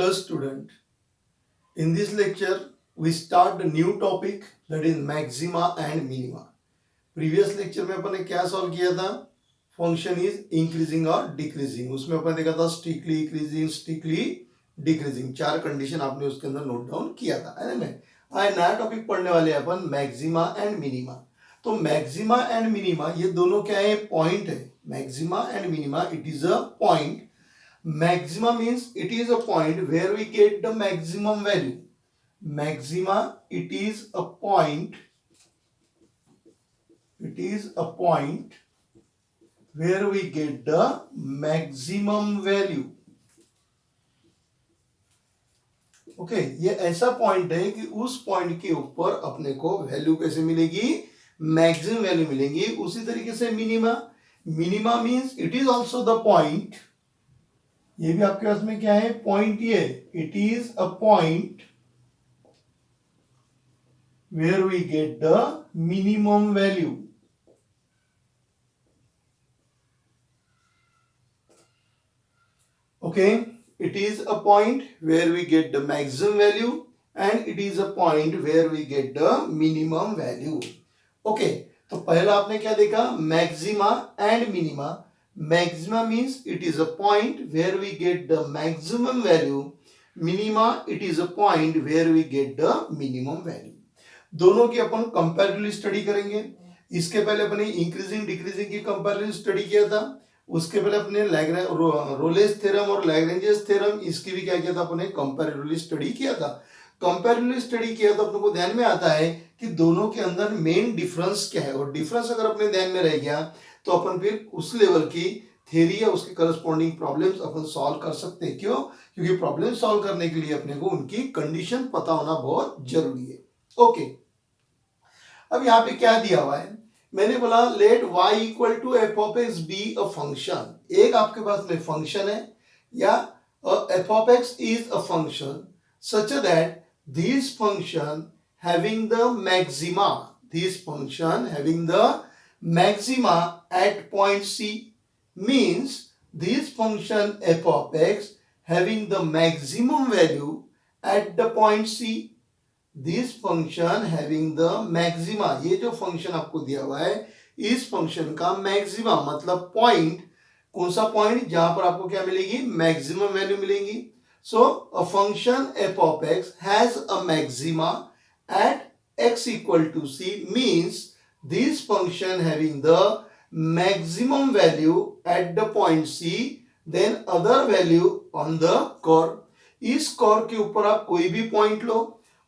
Hello student, in this lecture we start the new topic that is maxima and minima. Previous lecture में अपन ने क्या solve किया था? Function is increasing और decreasing. उसमें अपन ने देखा था स्ट्रिक्टली इंक्रीजिंग, स्ट्रिक्टली डिक्रीजिंग. चार कंडीशन आपने उसके अंदर नोट डाउन किया था, है ना. आज नया टॉपिक पढ़ने वाले हैं अपन मैक्सिमा एंड मिनिमा. तो मैक्सिमा एंड मिनिमा ये दोनों क्या है? पॉइंट है. Maxima and minima it is a point. Maxima means it is a point where we get the maximum value. Maxima, it is a point. It is a point where we get the maximum value. Okay ये ऐसा point है कि उस point के ऊपर अपने को value कैसे मिलेगी? मैक्सिमम वैल्यू मिलेगी. उसी तरीके से minima. Minima means it is also the point. ये भी आपके पास में क्या है? पॉइंट. ये it is a point where we get the minimum value. Okay, it is a point where we get the maximum value and it is a point where we get the minimum value. Okay, तो पहला आपने क्या देखा? Maxima and minima. Maxima means it is a point where we get the maximum value. Minima it is a point where we get the minimum value. दोनों की अपन comparatively study करेंगे. इसके पहले अपने इंक्रीजिंग डिक्रीजिंग की कंपैरेटिव स्टडी किया था. उसके पहले अपने रोलेस थ्योरम और लैग्रेंजेस थ्योरम इसकी भी क्या किया था? अपने कंपैरेटिवली स्टडी किया था. कंपैरेटिवली स्टडी किया तो अपने को ध्यान में आता है कि दोनों के अंदर मेन डिफरेंस क्या है. और डिफरेंस अगर अपने ध्यान में रह गया तो अपन फिर उस लेवल की थ्योरी या उसके करस्पॉन्डिंग प्रॉब्लम्स अपन सॉल्व कर सकते हैं. क्यों? क्योंकि प्रॉब्लम सॉल्व करने के लिए अपने को उनकी कंडीशन पता होना बहुत जरूरी है. ओके, अब यहाँ पे क्या दिया हुआ है? मैंने बोला let y equal to f of x be a function. एक आपके पास में फंक्शन है या f of x is a function such that this function having the maxima. This function having the maxima at point C means this function f of x having the maximum value at the point C. This function having the maxima, ये जो function आपको दिया हुआ है इस function का maxima मतलब point. कौन सा पॉइंट? जहां पर आपको क्या मिलेगी? मैक्सिमम वैल्यू मिलेगी. So a function f of x has a maxima at x equal to C means this function having the maximum value at the point C then other value on the curve. इस curve के ऊपर आप कोई भी point लो,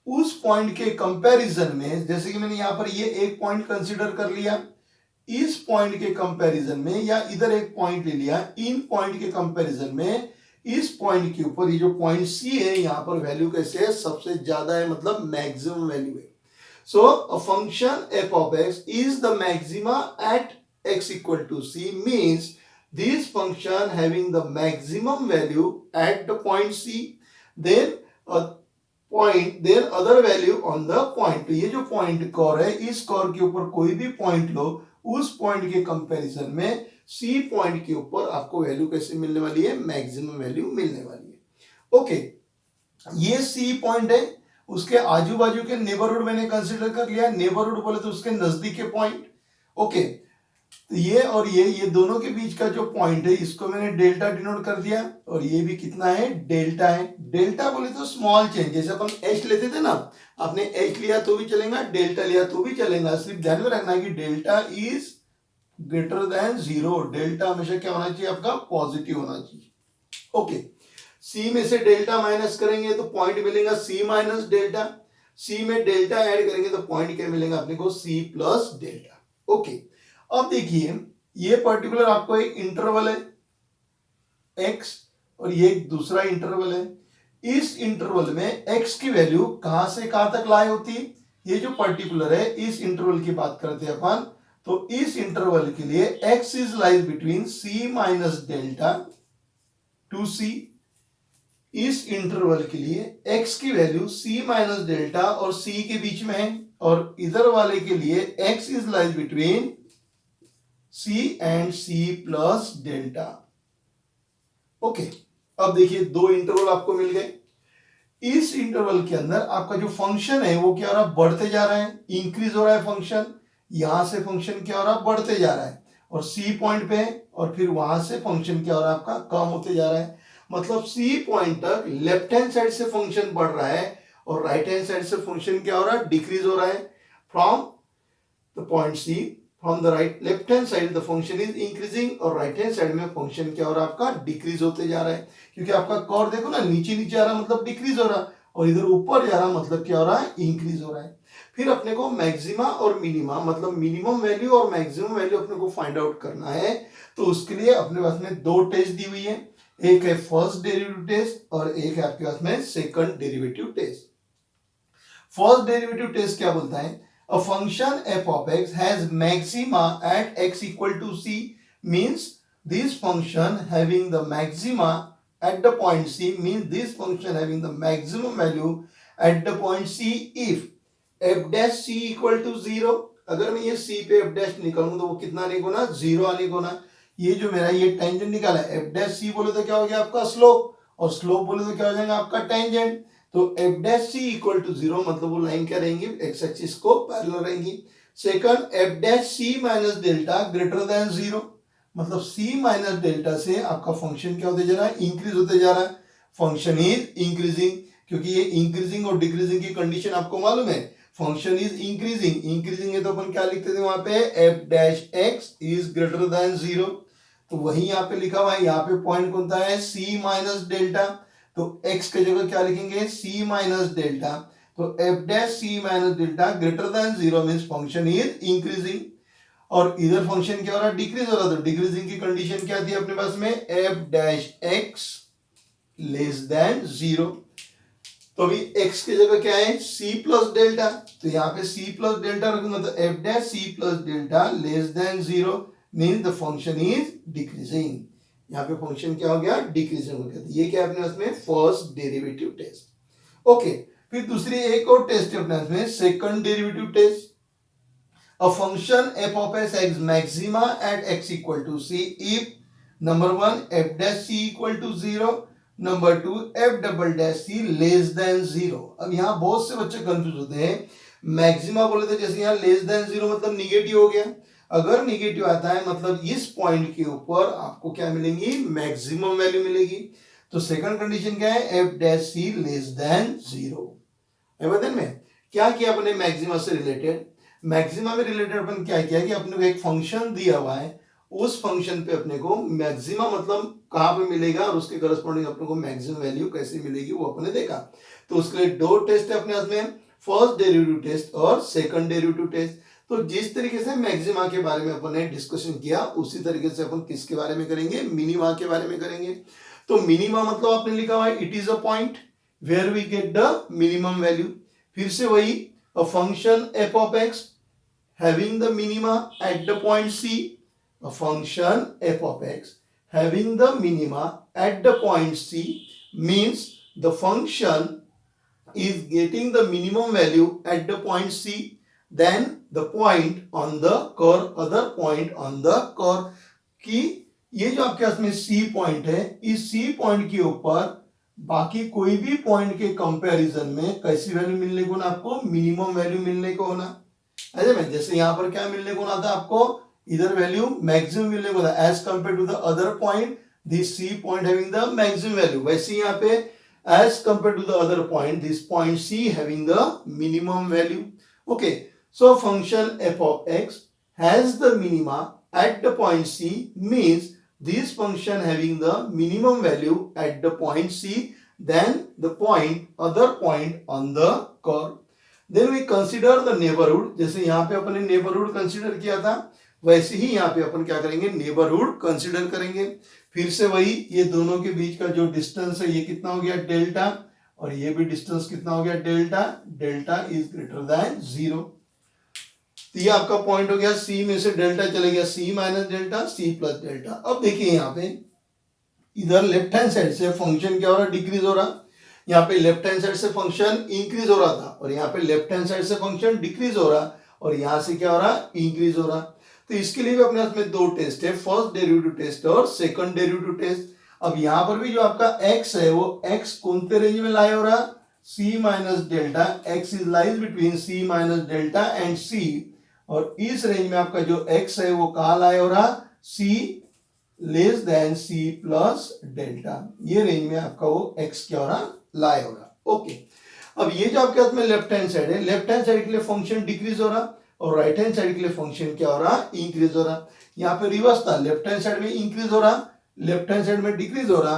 उस point के comparison में, जैसे कि मैंने यहां पर ये एक पॉइंट कंसीडर कर लिया, इस पॉइंट के कंपैरिजन में या इधर एक पॉइंट ले लिया, इन पॉइंट के कंपैरिजन में इस पॉइंट के ऊपर ये जो पॉइंट C है यहां पर वैल्यू कैसे है? सबसे ज्यादा है, मतलब मैक्सिमम वैल्यू है. So a function f of x is the maxima at x equal to C means this function having the maximum value at the point C then a point then other value on the point. तो ये जो point curve है इस curve के ऊपर कोई भी point लो, उस पॉइंट के कंपैरिजन में C पॉइंट के ऊपर आपको वैल्यू कैसे मिलने वाली है? मैक्सिमम वैल्यू मिलने वाली है. ओके, ये C पॉइंट है. उसके आजू बाजू के नेबरहुड मैंने कंसीडर कर लिया. नेबरहुड बोले तो उसके नजदीक के पॉइंट. ओके, तो ये और ये दोनों के बीच का जो पॉइंट है इसको मैंने डेल्टा डिनोट कर दिया. और ये भी कितना है? डेल्टा है. डेल्टा बोले तो स्मॉल चेंज. जैसे अपन एच लेते थे ना, आपने एच लिया तो भी चलेगा, डेल्टा लिया तो भी चलेगा. सिर्फ ध्यान में रखना कि delta is greater than zero. Delta हमेशा क्या होना चाहिए? आपका पॉजिटिव होना चाहिए. ओके, C में से डेल्टा माइनस करेंगे तो पॉइंट मिलेगा C माइनस डेल्टा. C में डेल्टा ऐड करेंगे तो पॉइंट क्या मिलेगा अपने को? C plus delta. ओके, अब देखिए ये पर्टिकुलर आपको एक इंटरवल है x और ये एक दूसरा इंटरवल है. इस इंटरवल में x की वैल्यू कहां से कहां तक लाई होती? ये जो पर्टिकुलर है इस इंटरवल की बात करते हैं अपन, तो इस इंटरवल के लिए x is lies between C minus delta two C. इस इंटरवल के लिए x की वैल्यू C माइनस डेल्टा और C के बीच में है, और इधर वाले के लिए x is lies between C and C plus delta. Okay, अब देखिए दो इंटरवल आपको मिल गए. इस इंटरवल के अंदर आपका जो फंक्शन है वो क्या हो रहा है, बढ़ते जा रहा है, इंक्रीज हो रहा है फंक्शन, यहां से फंक्शन क्या हो रहा है, बढ़ते जा रहा है और सी पॉइंट पे है, और फिर वहां से फंक्शन क्या हो रहा है आपका, कम होते जा रहा है। मतलब सी पॉइंट तक लेफ्ट हैंड साइड से फंक्शन बढ़ रहा है और राइट हैंड साइड से फंक्शन क्या हो रहा है, डिक्रीज हो रहा है। From the point C, from the right left hand side the function is increasing, और राइट हैंड साइड में फंक्शन क्या हो रहा है आपका, डिक्रीज होते जा रहा है। क्योंकि आपका कर्व देखो ना, नीचे नीचे आ रहा मतलब डिक्रीज हो रहा है, और इधर ऊपर जा रहा मतलब क्या हो रहा है, इंक्रीज हो रहा है। फिर अपने को मैक्सिमा और मिनिमा, मतलब मिनिमम वैल्यू और मैक्सिमम वैल्यू अपने को फाइंड आउट करना है। तो उसके लिए अपने पास में दो टेस्ट दी हुई है, एक है फर्स्ट डेरिवेटिव टेस्ट और एक है आपके पास में second derivative test. First derivative test क्या बोलता है, a function f of x has maxima at x equal to c, means this function having the maxima at the point c, means this function having the maximum value at the point c if f dash c equal to 0। अगर मैं ये c पे f dash निकालूं तो वो कितना आने को ना, 0 आने को ना। ये जो मेरा ये टेंजेंट निकाला है, f dash c बोले तो क्या हो गया आपका स्लोप, और स्लोप बोले तो क्या हो जाएगा आपका टेंजेंट। तो f dash c equal to 0 मतलब वो लाइन क्या रहेंगी, एक्स एक्सिस को पैरेलल रहेंगी। Second, f dash c minus delta greater than 0, मतलब c माइनस डेल्टा से आपका फंक्शन क्या होते जा रहा है, इंक्रीज होते जा रहा है, फंक्शन इज इंक्रीजिंग। क्योंकि ये इंक्रीजिंग और डिक्रीजिंग की कंडीशन आपको मालूम है, फंक्शन इज इंक्रीजिंग, इंक्रीजिंग है तो अपन क्या लिखते थे वहां पे, f dash x is greater than 0। तो वही यहाँ पे लिखा हुआ है, यहाँ पे पॉइंट कौन सा है, c माइनस डेल्टा, तो x के जगह क्या लिखेंगे, c माइनस डेल्टा। तो f dash c minus delta greater than 0 means function is increasing, और इधर फंक्शन क्या हो रहा है, डिक्रीज हो रहा है। तो डिक्रीजिंग की कंडीशन क्या थी अपने पास में, f dash x less than 0। तो अभी x की जगह क्या है, c प्लस डेल्टा, तो यहाँ पे c प्लस डेल्टा रखूंगा, तो f dash c plus delta less than 0 means the function is decreasing. यहाँ पे फंक्शन क्या हो गया, डिक्रीजिंग हो गया। तो ये क्या है अपने पास में, फर्स्ट डेरिवेटिव टेस्ट। ओके, फिर दूसरी एक और टेस्ट है अपने पास में, second derivative test. A function f of s has maxima at x equal to c if number 1 f dash c equal to 0, number 2 f double dash c less than 0। अब यहाँ बहुत से बच्चे कंफ्यूज होते हैं, मैक्सिमा बोले तो जैसे यहाँ लेस देन 0 मतलब निगेटिव हो गया, अगर निगेटिव आता है मतलब इस पॉइंट के ऊपर आपको क्या मिलेंगी, मैक्सिमम वैल्यू मिलेगी। तो सेकंड कंडीशन क्या है, f dash c less than 0। बदन में क्या किया अपने मैक्सिमा से रिलेटेड, मैक्सिमा में रिलेटेड अपन क्या किया कि अपने को एक फंक्शन दिया हुआ है, उस फंक्शन पे अपने को मैक्सिमा मतलब कहां पे मिलेगा और उसके करस्पॉन्डिंग अपने को मैक्सिमम वैल्यू कैसे मिलेगी वो अपने देखा। तो उसके लिए दो टेस्ट है अपने हाथ में, फर्स्ट डेरिवेटिव टेस्ट और सेकंड डेरिवेटिव टेस्ट। तो जिस तरीके से मैक्सिमा के बारे में अपन ने डिस्कशन किया उसी तरीके से अपन किसके बारे में करेंगे, मिनिमा के बारे में करेंगे। तो मिनिमा मतलब आपने लिखा हुआ है, it is a point where we get the minimum value. फिर से वही, a function f of x having the minima at the point c, a function f of x having the minima at the point c means the function is getting the minimum value at the point c, then the point on the curve, other point on the curve। कि ये जो आपके पास में c point है, इस c point के ऊपर बाकी कोई भी पॉइंट के कंपैरिजन में कैसी वैल्यू मिलने को ना, आपको मिनिमम वैल्यू मिलने को होना। ऐसे में जैसे यहां पर क्या मिलने को ना था आपको, इधर वैल्यू मैक्सिमम मिलने को था as compare to the other point, this C point having the maximum value, वैसे यहाँ पे as compare to the other point this point C having the minimum value. Okay, so function f of x has the minima at the point c means this function having the minimum value at the point c, then the point other point on the curve। Then we consider the neighbourhood, जैसे यहाँ पे अपन ने neighbourhood consider किया था वैसे ही यहाँ पे अपन क्या करेंगे, नेबरहुड कंसीडर करेंगे। फिर से वही, ये दोनों के बीच का जो डिस्टेंस है ये कितना हो गया, डेल्टा, और ये भी डिस्टेंस कितना हो गया, delta, delta is greater than 0। तो ये आपका पॉइंट हो गया, सी में से डेल्टा चले गया, C minus delta, C plus delta. अब देखिए यहाँ पे इधर लेफ्ट हैंड साइड से फंक्शन क्या हो रहा, डिक्रीज हो रहा, यहाँ पे लेफ्ट हैंड साइड से फंक्शन इंक्रीज हो रहा था और यहाँ पे लेफ्ट हैंड साइड से फंक्शन डिक्रीज हो रहा, और यहाँ से क्या हो रहा, इंक्रीज हो रहा। तो इसके लिए भी अपने हाथ में दो टेस्ट है, फर्स्ट डेरिवेटिव टेस्ट और सेकंड डेरिवेटिव टेस्ट। अब यहाँ पर भी जो आपका x है वो x कौन से रेंज में लाया हो रहा, c minus delta, x is lies between c minus delta and c, और इस रेंज में आपका जो x है वो कहाँ लाई हो रहा, c less than c plus delta, ये रेंज में आपका वो x क्या हो रहा, लाई हो रहा। ओके, अब ये जो आपके हाथ में लेफ्ट हैंड साइड है, लेफ्ट हैंड साइड के लिए फंक्शन डिक्रीज हो रहा और राइट हैंड साइड के लिए फंक्शन क्या हो रहा, इंक्रीज हो रहा। यहाँ पे रिवर्स था, लेफ्ट हैंड साइड में इंक्रीज हो रहा, लेफ्ट हैंड साइड में डिक्रीज हो रहा,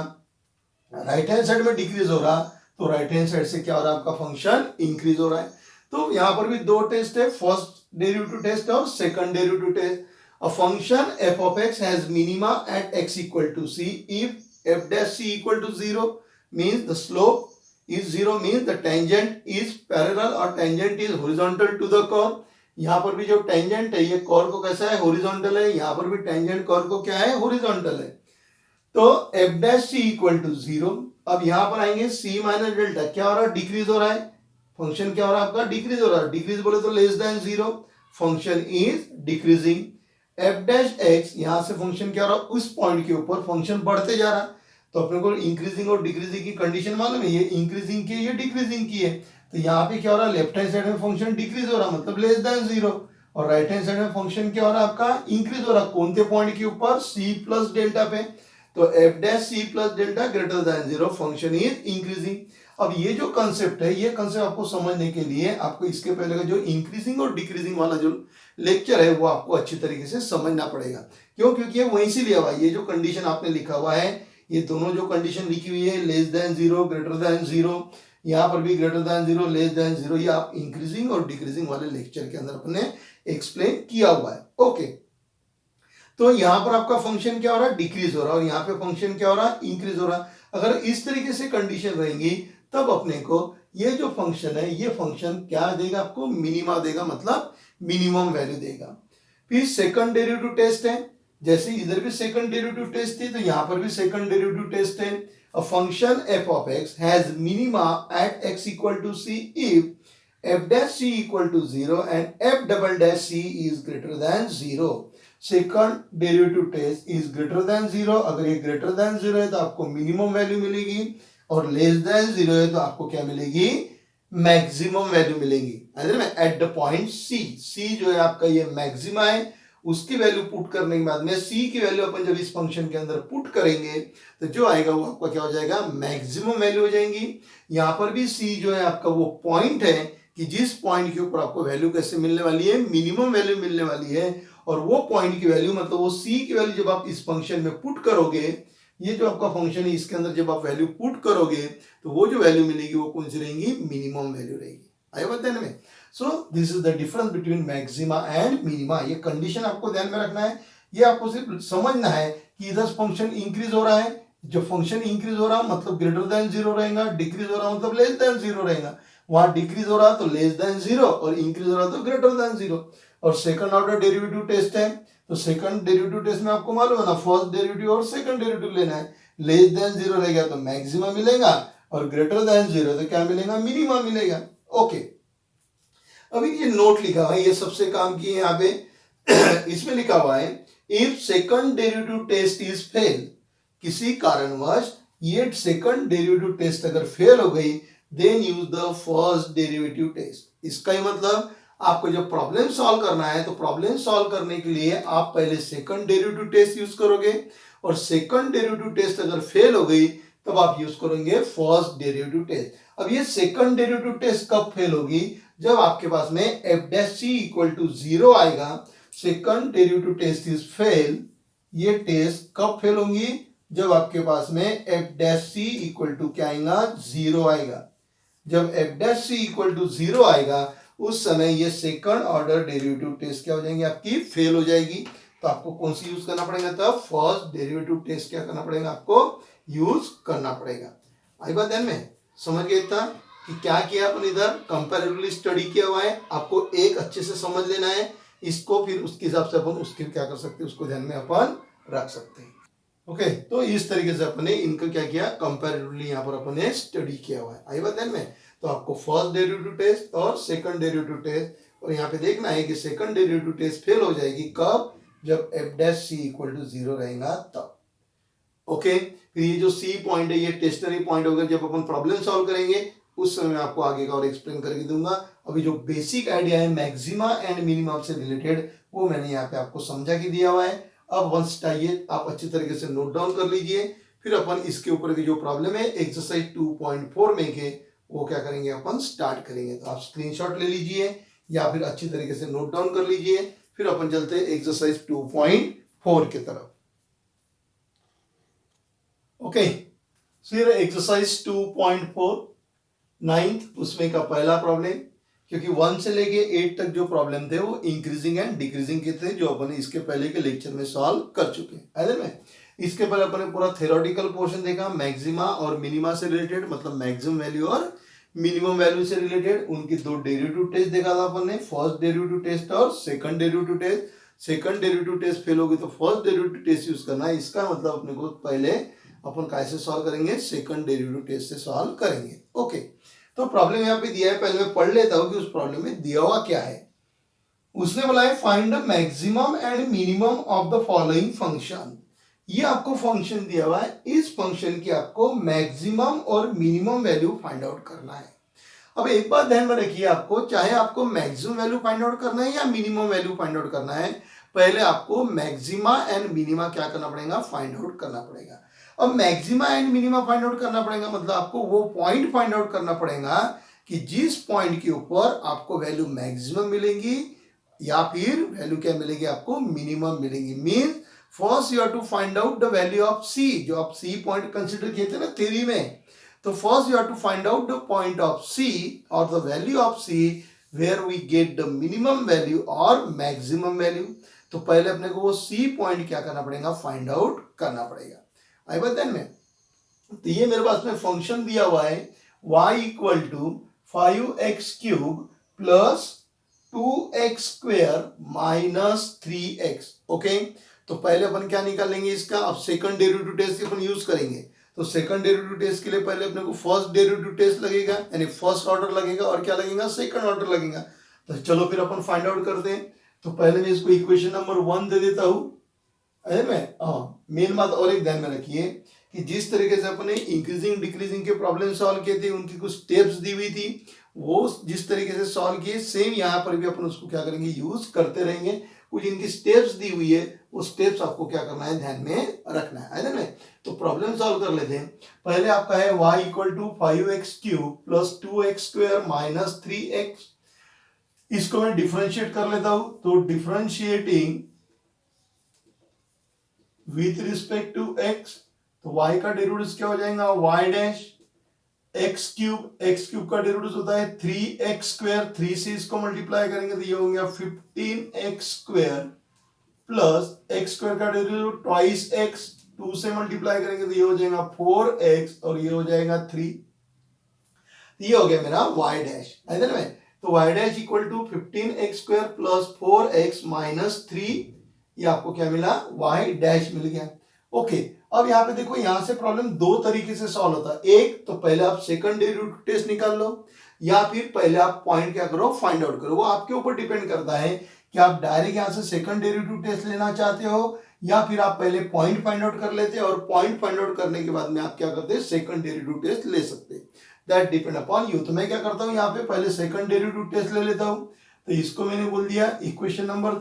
राइट हैंड साइड में डिक्रीज हो रहा, तो राइट हैंड साइड से क्या हो रहा है, आपका फंक्शन इंक्रीज हो रहा है। तो यहाँ पर भी दो टेस्ट है, फर्स्ट डेरिवेटिव टेस्ट और second derivative test. A function f of x has minima at x equal to c if f dash c equal to 0 means the slope is 0 means the tangent is parallel or tangent is horizontal to the curve। यहाँ पर भी जो tangent है ये curve को कैसा है, horizontal है, यहाँ पर भी टेंजेंट कर्व को क्या है, हॉरिजॉन्टल है। तो f dash c equal to 0, अब यहाँ पर आएंगे c माइनस डेल्टा, क्या हो रहा है, डिक्रीज हो रहा है, फंक्शन क्या हो रहा है आपका, डिक्रीज हो रहा है, डिक्रीज बोले तो less than 0, function is decreasing. f dash x, यहां से फंक्शन क्या हो रहा है, उस पॉइंट के ऊपर फंक्शन बढ़ते जा रहा है, तो अपने को इंक्रीजिंग और डिक्रीजिंग की कंडीशन मालूम है, ये इंक्रीजिंग की है, ये डिक्रीजिंग की है, तो यहाँ पे क्या हो रहा है, लेफ्ट हैंड साइड में फंक्शन डिक्रीज हो रहा मतलब लेस देन 0, और राइट हैंड साइड में फंक्शन क्या हो रहा है आपका, इंक्रीज हो रहा, कौन से पॉइंट के ऊपर, c प्लस डेल्टा पे, तो f dash c plus delta greater than 0, function is increasing. अब ये जो कंसेप्ट है, ये कंसेप्ट आपको समझने के लिए आपको इसके पहले का जो इंक्रीजिंग और डिक्रीजिंग वाला जो लेक्चर है वो आपको अच्छी तरीके से समझना पड़ेगा। क्यों, क्योंकि ये वहीं से लिया हुआ है, ये जो कंडीशन आपने लिखा हुआ है, ये दोनों जो कंडीशन लिखी हुई है, लेस देन 0, ग्रेटर देन 0, यहाँ पर भी ग्रेटर देन 0, लेस देन 0, ये आप इंक्रीजिंग और डिक्रीजिंग वाले लेक्चर के अंदर अपने एक्सप्लेन किया हुआ है। ओके, तो यहाँ पर आपका फंक्शन क्या हो रहा है, डिक्रीज हो रहा है, और यहाँ पे फंक्शन क्या हो रहा है, इंक्रीज हो रहा है। अगर इस तरीके से कंडीशन रहेंगी तब अपने को ये जो फंक्शन है, ये फंक्शन क्या देगा आपको, मिनिमा देगा, मतलब मिनिमम वैल्यू देगा। फिर सेकंड डेरिवेटिव टेस्ट है, जैसे इधर भी सेकंड डेरिवेटिव टेस्ट थी, तो यहाँ पर भी सेकंड डेरिवेटिव टेस्ट है। अ function f of x has minima at x equal to c if f dash c equal to 0 and f double dash c is greater than 0। Second derivative test is greater than 0, अगर ये greater than 0 है तो आपको minimum value मिलेगी, और less than 0 है तो आपको क्या मिलेगी, मैक्सिमम वैल्यू मिलेगी। एट द पॉइंट सी जो है आपका ये मैक्सिमा है, उसकी वैल्यू पुट करने के बाद में सी की वैल्यू अपन जब इस फंक्शन के अंदर पुट करेंगे तो जो आएगा वो आपका क्या हो जाएगा, मैक्सिमम वैल्यू हो जाएंगी। यहाँ पर भी सी जो है आपका वो पॉइंट है कि जिस पॉइंट के ऊपर आपको वैल्यू कैसे मिलने वाली है, मिनिमम वैल्यू मिलने वाली है, और वो पॉइंट की वैल्यू मतलब वो सी की वैल्यू जब आप इस फंक्शन में पुट करोगे, ये जो आपका फंक्शन है इसके अंदर जब आप वैल्यू पुट करोगे तो वो जो वैल्यू मिलेगी वो कौन सी रहेगी, मिनिमम वैल्यू रहेगी। आया बात ध्यान में। So this is the difference between maxima and minima. ये कंडीशन आपको ध्यान में रखना है, ये आपको सिर्फ समझना है कि इधर फंक्शन इंक्रीज हो रहा है, जब फंक्शन इंक्रीज हो रहा मतलब ग्रेटर देन 0 रहेगा, डिक्रीज हो रहा मतलब लेस देन 0 रहेगा, वहां डिक्रीज हो रहा तो लेस देन 0 और इंक्रीज हो रहा तो ग्रेटर देन 0। और सेकंड ऑर्डर डेरिवेटिव टेस्ट है, तो सेकंड डेरिवेटिव टेस्ट में आपको मालूम है ना, फर्स्ट डेरिवेटिव और सेकंड डेरिवेटिव लेना है, लेस देन 0 रहेगा तो मैक्सिमम मिलेगा, और ग्रेटर देन 0 तो क्या मिलेगा, मिनिमम मिलेगा। ओके, अभी ये नोट लिखा हुआ है, ये सबसे काम की है यहाँ पे इसमें लिखा हुआ है if second derivative test is fail, किसी कारणवश ये सेकंड डेरिवेटिव टेस्ट अगर फेल हो गई, then use the first derivative test. इसका ही मतलब आपको जब प्रॉब्लम सॉल्व करना है तो प्रॉब्लम सॉल्व करने के लिए आप पहले सेकंड डेरिवेटिव टेस्ट यूज करोगे, और सेकंड डेरिवेटिव टेस्ट अगर फेल हो गई तब आप यूज करेंगे फर्स्ट डेरिवेटिव टेस्ट। अब ये सेकंड डेरिवेटिव टेस्ट कब फेल होगी, जब आपके पास में f dash c equal to 0 आएगा। Second derivative test is fail, ये टेस्ट कब फेल होंगी, जब आपके पास में f dash c equal to क्या आएगा, 0 आएगा। जब f dash c equal to 0 आएगा उस समय ये सेकंड ऑर्डर डेरिवेटिव टेस्ट क्या हो जाएंगे, आपकी फेल हो जाएगी। तो आपको कौन सी यूज करना पड़ेगा, तब फर्स्ट डेरिवेटिव टेस्ट क्या करना पड़ेगा, आपको यूज करना पड़ेगा। आई बात ध्यान में, समझ गए था कि क्या किया अपन, इधर कंपैरेटिवली स्टडी किया हुआ है, आपको एक अच्छे से समझ लेना है इसको, फिर उसके हिसाब से अपन उसके क्या कर सकते हैं, उसको ध्यान में अपन रख सकते हैं। ओके, तो इस तरीके से अपने इनका क्या किया, कंपैरेटिवली यहाँ पर अपन ने स्टडी किया हुआ है। आई बात ध्यान में, तो आपको फर्स्ट डेरिवेटिव टेस्ट और सेकंड डेरिवेटिव टेस्ट, और यहाँ पे देखना है कि सेकंड डेरिवेटिव टेस्ट फेल हो जाएगी कब, जब f dash c equal to 0 रहेगा तब। ओके, फिर ये जो c पॉइंट है ये टेस्टनरी पॉइंट होगा, जब अपन प्रॉब्लम सॉल्व करेंगे उस समय मैं आपको आगे का और एक्सप्लेन करके दूंगा। अभी जो बेसिक आइडिया है मैक्सिमा एंड मिनिमम से रिलेटेड वो मैंने यहाँ पे आपको समझा के दिया हुआ है। अब वंस चाहिए आप अच्छी तरीके से नोट डाउन कर लीजिए, फिर अपन इसके ऊपर की जो प्रॉब्लम है एक्सरसाइज 2.4 में के वो क्या करेंगे अपन स्टार्ट करेंगे। तो आप स्क्रीनशॉट ले लीजिए या फिर अच्छी तरीके से नोट डाउन कर लीजिए, फिर अपन चलते हैं एक्सरसाइज 2.4 की तरफ। ओके, फिर एक्सरसाइज 2.4 नाइन्थ उसमें का पहला प्रॉब्लम, क्योंकि 1 से लेके 8 तक जो प्रॉब्लम थे वो इंक्रीजिंग एंड डिक्रीजिंग के थे जो अपन इसके पहले के लेक्चर में सॉल्व कर चुके हैं। ऐसे में इसके पहले अपन ने पूरा थ्योरेटिकल पोर्शन देखा, मैक्सिमा और मिनिमा से रिलेटेड, मतलब मैक्सिमम वैल्यू और मिनिमम वैल्यू से रिलेटेड उनकी दो डेरिवेटिव टेस्ट देखा था अपन ने, फर्स्ट डेरिवेटिव टेस्ट और second derivative test. Second derivative test fail होगी तो फर्स्ट डेरिवेटिव टेस्ट यूज करना है। इसका मतलब अपने को पहले अपन कैसे सॉल्व करेंगे, सेकंड डेरिवेटिव टेस्ट से सॉल्व करेंगे। ओके, तो प्रॉब्लम यहाँ पे दिया है, पहले मैं पढ़ लेता हूं कि उस प्रॉब्लम में दिया हुआ क्या है। उसने बोला है find the maximum and minimum of the following function. ये आपको फंक्शन दिया हुआ है, इस फंक्शन की आपको मैक्सिमम और मिनिमम वैल्यू फाइंड आउट करना है। अब एक बात ध्यान में रखिए, आपको चाहे आपको मैक्सिमम वैल्यू फाइंड आउट करना है या मिनिमम वैल्यू फाइंड आउट करना है, पहले आपको मैक्सिमा एंड मिनिमा क्या करना पड़ेगा, फाइंड आउट करना पड़ेगा। अब maxima and minima find out करना पड़ेगा मतलब आपको वो पॉइंट फाइंड आउट करना पड़ेगा कि जिस पॉइंट के ऊपर आपको वैल्यू मैक्सिमम मिलेगी या फिर वैल्यू क्या मिलेगी, आपको मिनिमम मिलेगी। Mean first you have to find out the value of C, जो आप सी पॉइंट कंसिडर किए थे ना थ्योरी में, तो first you have to find out the point of C और the value of C where we get the minimum value और maximum value. तो पहले अपने को वो सी पॉइंट क्या करना पड़ेगा, फाइंड आउट करना पड़ेगा। आई बात ध्यान में। तो ये मेरे पास में फंक्शन दिया हुआ है y equal to 5x³ plus 2x square minus 3x। Okay, तो पहले अपन क्या निकालेंगे इसका, अब सेकंड डेरिवेटिव टेस्ट अपन यूज करेंगे। तो सेकंड डेरिवेटिव टेस्ट के लिए पहले अपने को फर्स्ट डेरिवेटिव टेस्ट लगेगा, यानी फर्स्ट ऑर्डर लगेगा और क्या लगेगा, सेकंड ऑर्डर लगेगा। तो चलो फिर अपन फाइंड आउट करते हैं। तो पहले मैं इसको इक्वेशन नंबर 1 दे देता हूं। मेन बात और एक ध्यान में रखिए कि जिस तरीके से अपने इंक्रीजिंग डिक्रीजिंग के प्रॉब्लम सॉल्व किए थे, उनकी कुछ स्टेप्स दी हुई थी, वो जिस तरीके से सॉल्व किए सेम यहाँ पर भी अपन उसको क्या करेंगे, यूज करते रहेंगे। कुछ इनकी स्टेप्स दी हुई है, वो स्टेप्स आपको क्या करना है, ध्यान में रखना है ना। तो प्रॉब्लम सॉल्व कर लेते हैं। पहले आपका है y equal to 5x³ plus 2x square minus 3x। इसको मैं डिफरेंशिएट कर लेता हूं। तो differentiating with respect to x, तो y का डेरिवेटिव क्या हो जाएगा, y डैश, x³ का डेरिवेटिव होता है 3x स्क्वायर, 3 से इसको मल्टीप्लाई करेंगे तो ये हो गया 15x square plus x square का डेरिवेटिव ट्वाइस x, 2 से मल्टीप्लाई करेंगे तो ये हो जाएगा 4x और ये हो जाएगा 3। ये हो गया मेरा y डैश, है ना। तो y dash equal to 15x square plus 4x minus 3, ये आपको क्या मिला, y डैश मिल गया। ओके, अब यहाँ पे देखो, यहाँ से प्रॉब्लम दो तरीके से सॉल्व होता है। एक तो पहले आप सेकंड डेरिवेटिव टेस्ट निकाल लो, या फिर पहले आप पॉइंट क्या करो, फाइंड आउट करो। वो आपके ऊपर डिपेंड करता है कि आप डायरेक्ट यहाँ से सेकंड डेरिवेटिव टेस्ट लेना चाहते हो या फिर आप पहले पॉइंट फाइंड आउट कर लेते हैं और पॉइंट फाइंड आउट करने के बाद में आप क्या करते हैं, सेकंड डेरिवेटिव टेस्ट ले सकते हैं। That depend upon you. तो मैं क्या करता हूँ, यहाँ पे पहले सेकंड डेरिवेटिव टेस्ट ले लेता हूँ। तो इसको मैंने बोल दिया इक्वेशन नंबर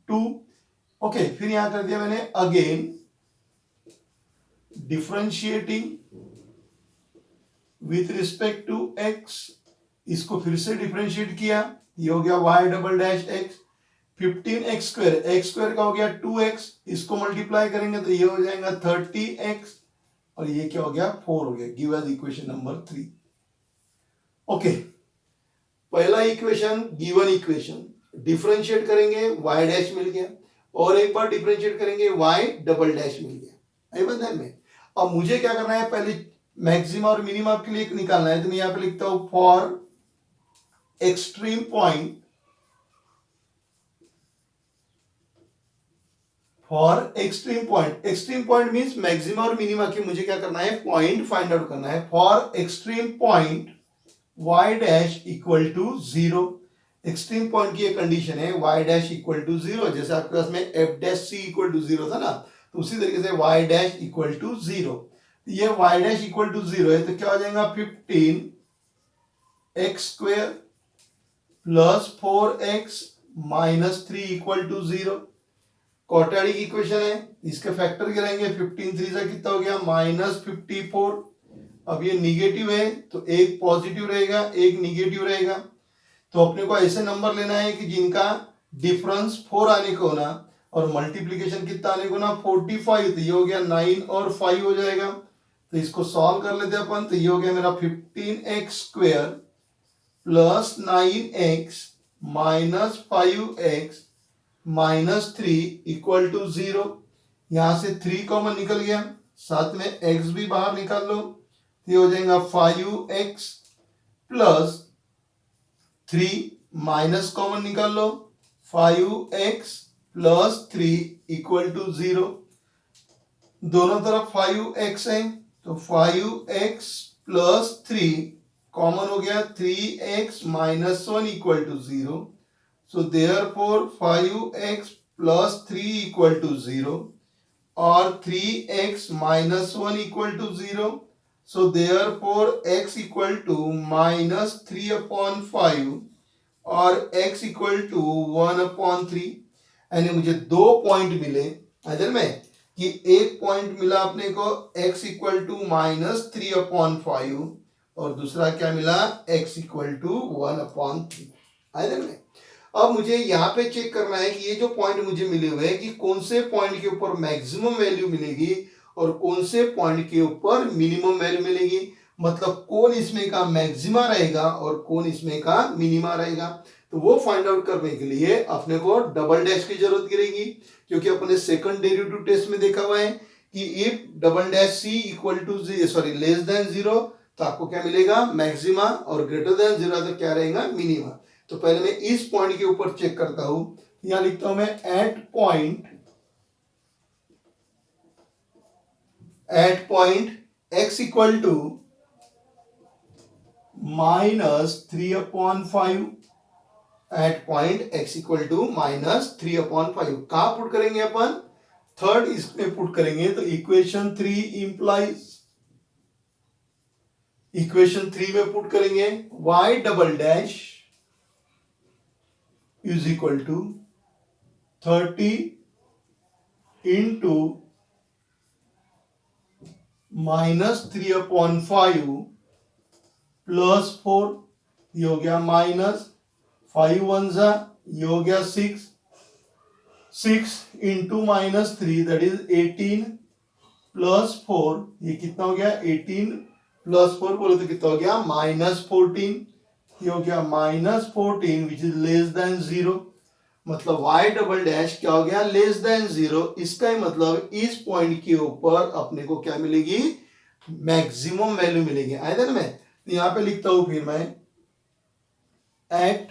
2। ओके, फिर यहां कर दिया मैंने again differentiating with respect to x, इसको फिर से डिफरेंशिएट किया, ये हो गया y double dash x, 15x square, x square का हो गया 2x, इसको मल्टीप्लाई करेंगे तो ये हो जाएगा 30x और ये क्या हो गया, 4 हो गया। Give us equation number 3। Okay, पहला इक्वेशन गिवन इक्वेशन, डिफरेंशिएट करेंगे y डैश मिल गया और एक बार डिफरेंशिएट करेंगे y डबल डैश मिल गया। आई बात ध्यान में। अब मुझे क्या करना है, पहले मैक्सिमा और मिनिमा के लिए निकालना है। तो मैं यहां पे लिखता हूं for extreme point, for extreme point, extreme point means maxima और मिनिमा की मुझे क्या करना है, पॉइंट फाइंड आउट करना है। For extreme point y dash equal to 0, extreme point की एक कंडीशन है y डैश इक्वल टू 0, जैसे आपके पास में f dash c equal to 0 था ना, तो उसी तरीके से y डैश इक्वल टू 0। ये y डैश इक्वल टू 0 है तो क्या हो जाएगा, 15 x square plus 4x minus 3 equal to 0। Quadratic equation है, इसके फैक्टर गिराएंगे, 15 3 से कितना हो गया -54। अब ये निगेटिव है तो एक पॉजिटिव रहेगा एक निगेटिव रहेगा। तो अपने को ऐसे नंबर लेना है कि जिनका डिफरेंस 4 आने को ना और मल्टीप्लीकेशन कितना आने को ना 45। तो ये हो गया 9 और 5 हो जाएगा। तो इसको सॉल्व कर लेते हैं अपन। तो ये हो गया मेरा 15x square plus 9x minus 5x minus 3 equal to 0। यहां से 3 कॉमन निकल गया, साथ में x भी बाहर निकाल लो। ये हो जाएगा 5x प्लस 3 माइनस कॉमन निकाल लो, 5x प्लस 3 इक्वल टू 0। दोनों तरफ 5x है तो 5x प्लस 3 कॉमन हो गया, 3x minus 1 equal to 0। So therefore 5x plus 3 equal to 0 or 3x minus 1 equal to 0. So therefore x equal to minus 3 upon 5 और x equal to 1 upon 3। यानी मुझे 2 point मिले other में कि एक point मिला अपने को x equal to minus 3 upon 5 और दूसरा क्या मिला x equal to 1 upon 3 other में। अब मुझे यहाँ पे चेक करना है कि ये जो पॉइंट मुझे मिले हुए हैं कि कौन से पॉइंट के ऊपर मैक्सिमम वैल्यू मिलेगी और कौन से पॉइंट के ऊपर मिनिमम वैल्यू मिलेगी। मतलब कौन इसमें का मैक्सिमा रहेगा और कौन इसमें का मिनिमा रहेगा। तो वो फाइंड आउट करने के लिए अपने को डबल डैश की जरूरत गिरेगी, क्योंकि अपने सेकंड डेरिवेटिव टेस्ट में देखा हुआ है कि if double dash C equal to less than 0 तो आपको क्या मिलेगा मैक्सिमा और ग्रेटर देन 0 तो क्या रहेगा मिनिमा। तो पहले मैं इस पॉइंट के ऊपर चेक करता हूं, यहां लिखता हूं मैं at point x equal to -3/5। At point x equal to -3/5 कहां पुट करेंगे अपन थर्ड इसमें पुट करेंगे। तो इक्वेशन 3 इंप्लाइज इक्वेशन 3 में पुट करेंगे y double dash is equal to 30 into -3/5 plus 4। ये हो गया माइनस 5 1 जा ये हो गया 6 इंटू -3 दैट इज 18 प्लस 4। ये कितना हो गया 18 प्लस 4 बोले तो कितना हो गया -14। ये हो गया -14 विच इज लेस देन 0। मतलब y डबल डैश क्या हो गया लेस देन 0। इसका ही मतलब इस पॉइंट के ऊपर अपने को क्या मिलेगी मैक्सिमम वैल्यू मिलेगी आइदर में। तो यहां पे लिखता हूं फिर मैं at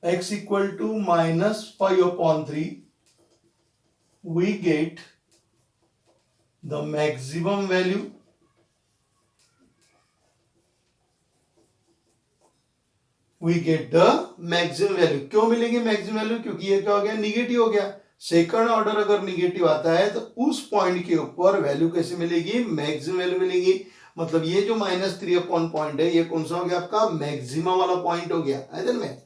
x equal to -5/3 we get the maximum value. We get the maximum value. क्यों मिलेगी मैक्सिमम वैल्यू, क्योंकि ये क्या हो गया निगेटिव हो गया। सेकंड ऑर्डर अगर निगेटिव आता है तो उस पॉइंट के ऊपर वैल्यू कैसे मिलेगी मैक्सिमम वैल्यू मिलेगी। मतलब ये जो -3 पॉइंट है ये कौन सा हो गया आपका मैक्सिमम वाला पॉइंट हो गया आइदर में।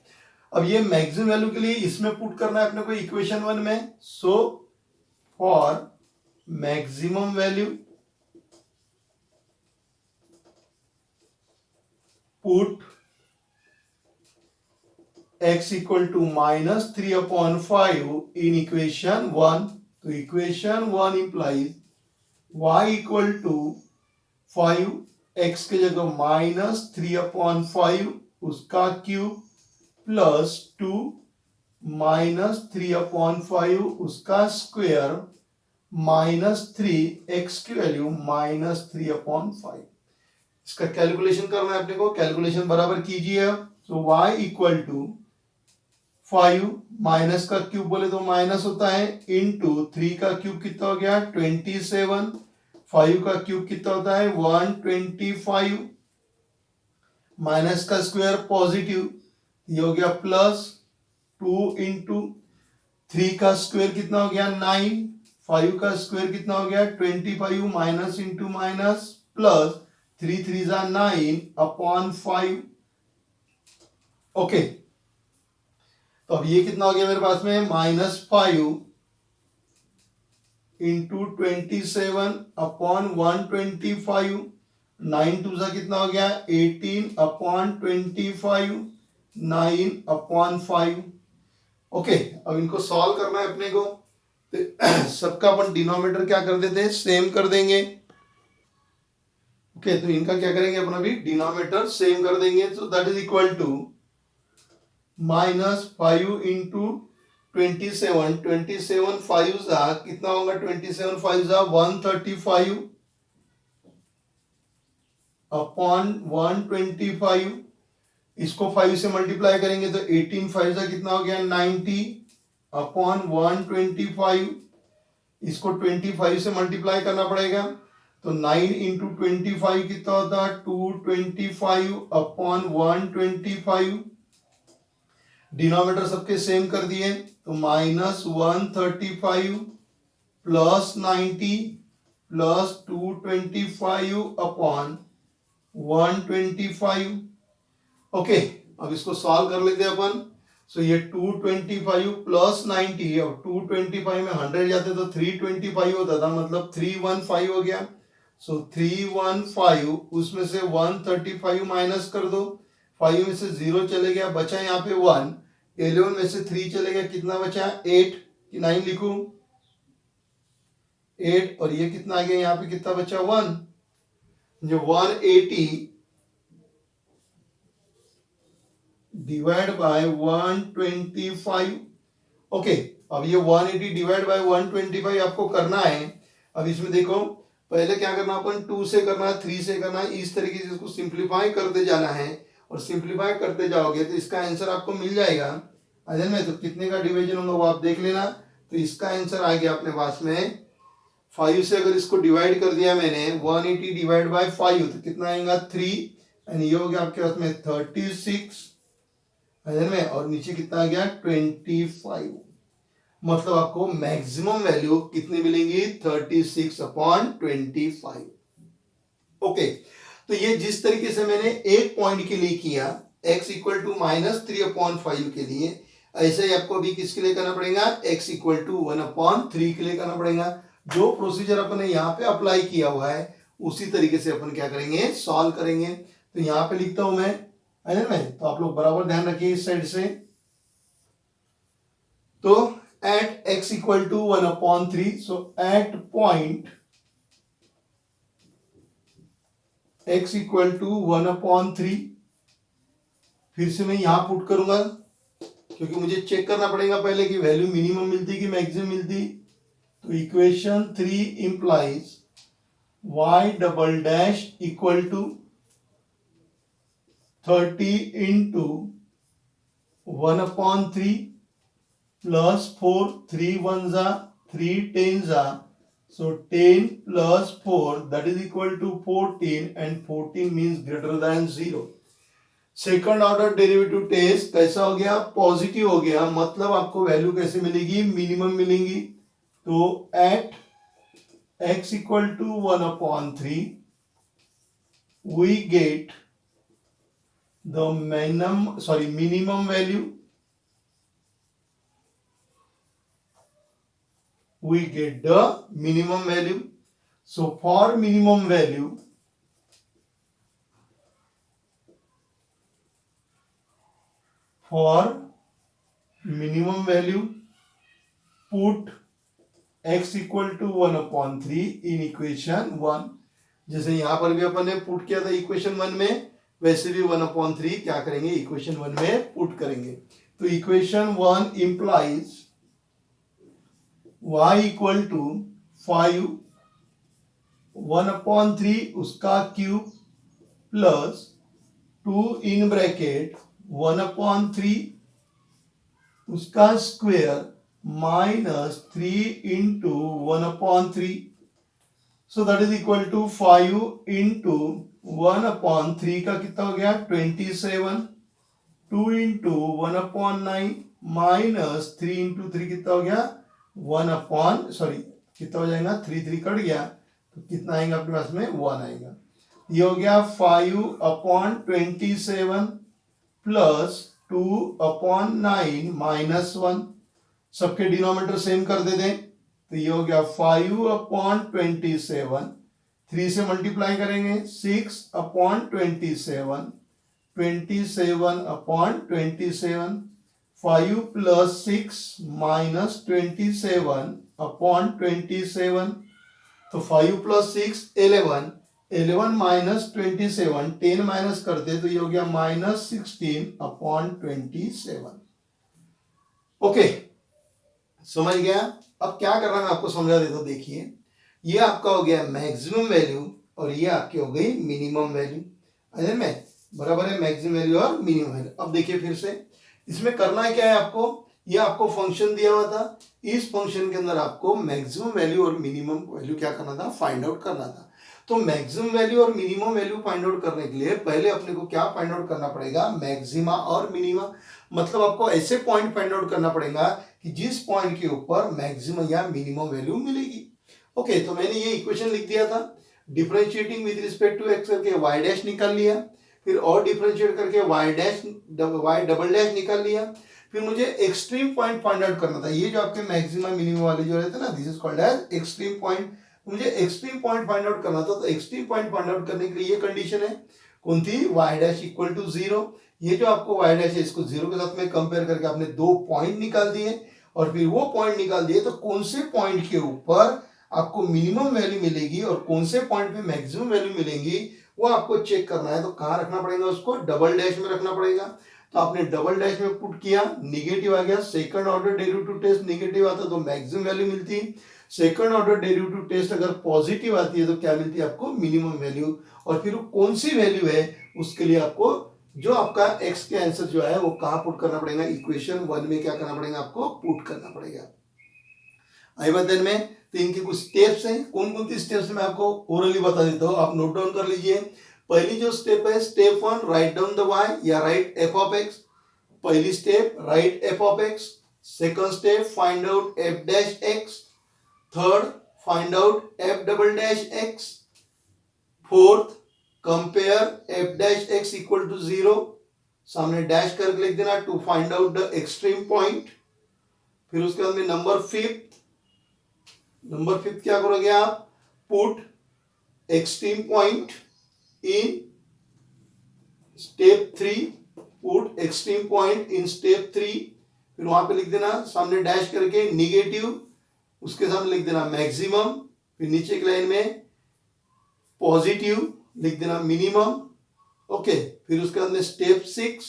अब ये मैक्सिमम वैल्यू के लिए इसमें पुट करना है अपने को इक्वेशन 1 में। So for maximum value put x equal to -3/5 in equation 1। तो equation 1 implies y equal to 5 x के जगह -3/5 उसका क्यूब प्लस 2 -3/5 उसका स्क्वायर -3 x की वैल्यू -3/5। इसका कैलकुलेशन करना है अपने को। कैलकुलेशन बराबर कीजिए। तो y इक्वल टू 5 माइनस का क्यूब बोले तो माइनस होता है इंटू 3 का क्यूब कितना हो गया 27। 5 का क्यूब कितना होता है 125 माइनस का स्क्वायर पॉजिटिव ये हो गया प्लस 2 इंटू 3 का स्क्वायर कितना हो गया 9। 5 का स्क्वायर कितना हो गया 25 माइनस इंटू माइनस प्लस 3 3 जा 9 अपॉन 5 ओके, तो अब ये कितना हो गया मेरे पास में, -5 इंटू 27/125, 9 2 कितना हो गया, 18/25, 9/5। ओके, अब इनको सॉल्व करना है अपने को, तो सबका अपन डिनोमिनेटर क्या कर देते हैं, सेम कर देंगे। ओके, तो इनका क्या करेंगे अपन, अभी डिनोमिनेटर सेम कर देंगे। तो that is equal to -5 into 27, 27 5 जा कितना होगा, 27 5 जा 135 अपॉन 125, इसको 5 से मल्टीप्लाई करेंगे तो 18 5 जा कितना हो गया, 90 अपॉन 125, इसको 25 से मल्टीप्लाई करना पड़ेगा, तो 9 इंटू 25 कितना होता है, 225 अपॉन 125, डिनोमिनेटर सबके सेम कर दिए, तो -135 प्लस 90 प्लस 225 अपॉन 125। ओके, अब इसको सॉल्व कर लेते हैं अपन। सो ये 225 प्लस 90, अब 225 में 100 जाते तो 325 होता था, मतलब 315 हो गया। सो 315, उसमें से 135 माइनस कर दो, 5 में से 0 चले गया, बचा यहाँ पे 1, 11 में से 3 चले गया, कितना बचा, 8 कि 9 लिखूं, 8, और ये कितना आ गया, यहाँ पे कितना बचा, 1, जो 180 डिवाइड बाय 125। ओके, अब ये 180 डिवाइड बाय 125 आपको करना है। अब इसमें देखो, पहले क्या करना, अपन 2 से करना है, 3 से करना है, इस तरीके से इसको सिंप्लीफाई करते जाना है, और सिंप्लीफाई करते जाओगे तो इसका आंसर आपको मिल जाएगा। अजय में तो कितने का डिवीजन होगा वो आप देख लेना। तो इसका आंसर आ गया अपने पास में 5 से, अगर इसको डिवाइड कर दिया मैंने, 180 डिवाइड बाय 5 तो कितना आएगा, 3, एंड ये हो गया आपके पास में 36 में, और नीचे कितना आ गया, 25। मतलब आपको मैक्सिमम वैल्यू कितनी मिलेंगी, 36/25। ओके, तो ये जिस तरीके से मैंने एक पॉइंट के लिए किया, x इक्वल टू -3/5 के लिए, ऐसे ही आपको अभी किसके लिए करना पड़ेगा, x इक्वल टू 1/3 के लिए करना पड़ेगा। जो प्रोसीजर अपन ने यहाँ पे अप्लाई किया हुआ है, उसी तरीके से अपन क्या करेंगे, सॉल्व करेंगे। तो यहाँ पे लिखता हूं मैं, तो आप लोग बराबर ध्यान रखिए इस साइड से। तो at x equal to 1/3, so at point x equal to 1/3, फिर से मैं यहां पुट करूंगा, क्योंकि मुझे चेक करना पड़ेगा पहले कि वैल्यू मिनिमम मिलती कि मैक्सिमम मिलती। तो equation 3 implies y" equal to 30 into 1/3 plus 4, 3 1 जा 3 10 जा, so 10 plus 4 that is equal to 14, and 14 means greater than 0। Second order derivative test कैसा हो गया, पॉजिटिव हो गया, मतलब आपको वैल्यू कैसे मिलेगी, मिनिमम मिलेंगी। तो at x equal to 1/3 we get the minimum value, we get the minimum value। So for minimum value, put x equal to 1/3 in equation 1। जैसे यहां पर भी अपन ने पुट किया था इक्वेशन 1 में, वैसे भी 1/3 क्या करेंगे, इक्वेशन 1 में पुट करेंगे। तो equation 1 implies y equal to 5, 1/3 उसका क्यूब प्लस 2 इन ब्रैकेट 1/3 उसका square minus 3 into 1/3, so that is equal to 5 into 1/3 का कितना हो गया, 27, 2 इंटू 1/9 माइनस 3 इंटू 3 कितना हो गया, कितना हो जाएगा, 3 3 कट गया, तो कितना आएगा अपने पास में, 1 आएगा। ये हो गया 5/27 प्लस 2/9 -1, सबके डिनोमिनेटर सेम कर देते हैं, तो ये हो गया 5/27, 3 से मल्टीप्लाई करेंगे 6/27, 27/27, 5 + 6 - 27/27, तो 5 + 6 11, 11 - 27, 10 माइनस करते तो ये हो गया -16/27। ओके, समझ गया। अब क्या करना मैं आपको समझा देता हूं, देखिए ये आपका हो गया मैक्सिमम वैल्यू और ये आपकी हो गई मिनिमम वैल्यू, अरे में बराबर है मैक्सिमम वैल्यू और मिनिमम वैल्यू। अब देखिए फिर से इसमें करना क्या है आपको, ये आपको फंक्शन दिया हुआ था, इस फंक्शन के अंदर आपको मैक्सिमम वैल्यू और मिनिमम वैल्यू क्या करना था, फाइंड आउट करना था। तो मैक्सिमम वैल्यू और मिनिमम वैल्यू फाइंड आउट करने के लिए पहले अपने को क्या फाइंड आउट करना पड़ेगा, मैक्सिमा और मिनिमा। मतलब आपको ऐसे पॉइंट फाइंड आउट करना पड़ेगा कि जिस पॉइंट के ऊपर मैक्सिमम या मिनिमम वैल्यू मिलेगी। ओके, तो मैंने ये इक्वेशन लिख दिया था, differentiating with respect to x करके y डैश निकाल लिया, फिर और डिफरेंशिएट करके y डबल डैश निकाल लिया, फिर मुझे एक्सट्रीम पॉइंट फाइंड आउट करना था। ये जो आपके मैक्सिमम मिनिमम वाले जो रहते हैं ना, this is called as extreme point. मुझे एक्सट्रीम पॉइंट फाइंड आउट करना था, तो एक्सट्रीम पॉइंट फाइंड आउट करने के लिए ये कंडीशन है, कौन थी, y डैश इक्वल टू 0। ये जो आपको y डैश है इसको 0 के साथ में कंपेयर करके आपने दो पॉइंट निकाल दिए, और फिर वो पॉइंट निकाल दिए तो कौन से पॉइंट के ऊपर आपको मिनिमम वैल्यू मिलेगी और कौन से पॉइंट पे मैक्सिमम वैल्यू मिलेंगी वो आपको चेक करना है। तो कहाँ रखना पड़ेगा, उसको डबल डैश में रखना पड़ेगा। तो आपने डबल डैश में पुट किया, निगेटिव आ गया, second order derivative test negative आता तो मैक्सिमम वैल्यू मिलती, सेकंड ऑर्डर डेरिवेटिव टेस्ट अगर पॉजिटिव आती है तो क्या मिलती है आपको, मिनिमम वैल्यू। और फिर कौन सी वैल्यू है उसके लिए आपको जो आपका एक्स के आंसर जो है वो कहाँ पुट करना पड़ेगा, इक्वेशन 1 में क्या करना पड़ेगा, आपको पुट करना पड़ेगा। आई बात ध्यान में। तो इनके कुछ स्टेप्स हैं, कौन कौन सी स्टेप्स मैं आपको ओरली बता देता हूँ, आप नोट डाउन कर लीजिए। पहली जो स्टेप है, step 1 write down the y या राइट f ऑफ x। पहली step write f of x, second step find out f dash x, third find out f double dash x, fourth compare f dash x equal to 0, सामने dash करके लिख देना to find out the extreme point. फिर उसके बाद में number fifth क्या करोगे आप, put extreme point in step 3, put extreme point in step 3, फिर वहां पे लिख देना सामने डैश करके निगेटिव, उसके सामने लिख देना मैक्सिमम, फिर नीचे की लाइन में पॉजिटिव लिख देना मिनिमम। ओके, फिर उसके बाद में स्टेप 6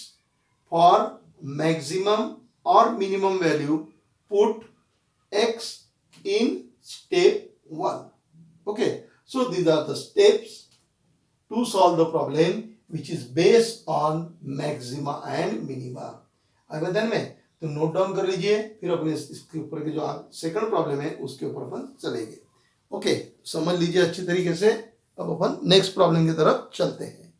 फॉर मैक्सिमम और minimum value put x in step 1. Okay, so these are the steps to solve the problem which is based on maxima and minima. अगर ध्यान में तो नोट डाउन कर लीजिए, फिर अपने इसके ऊपर के जो सेकंड प्रॉब्लम है उसके ऊपर अपन चलेंगे। ओके, समझ लीजिए अच्छी तरीके से। अब अपन नेक्स्ट प्रॉब्लम की तरफ चलते हैं।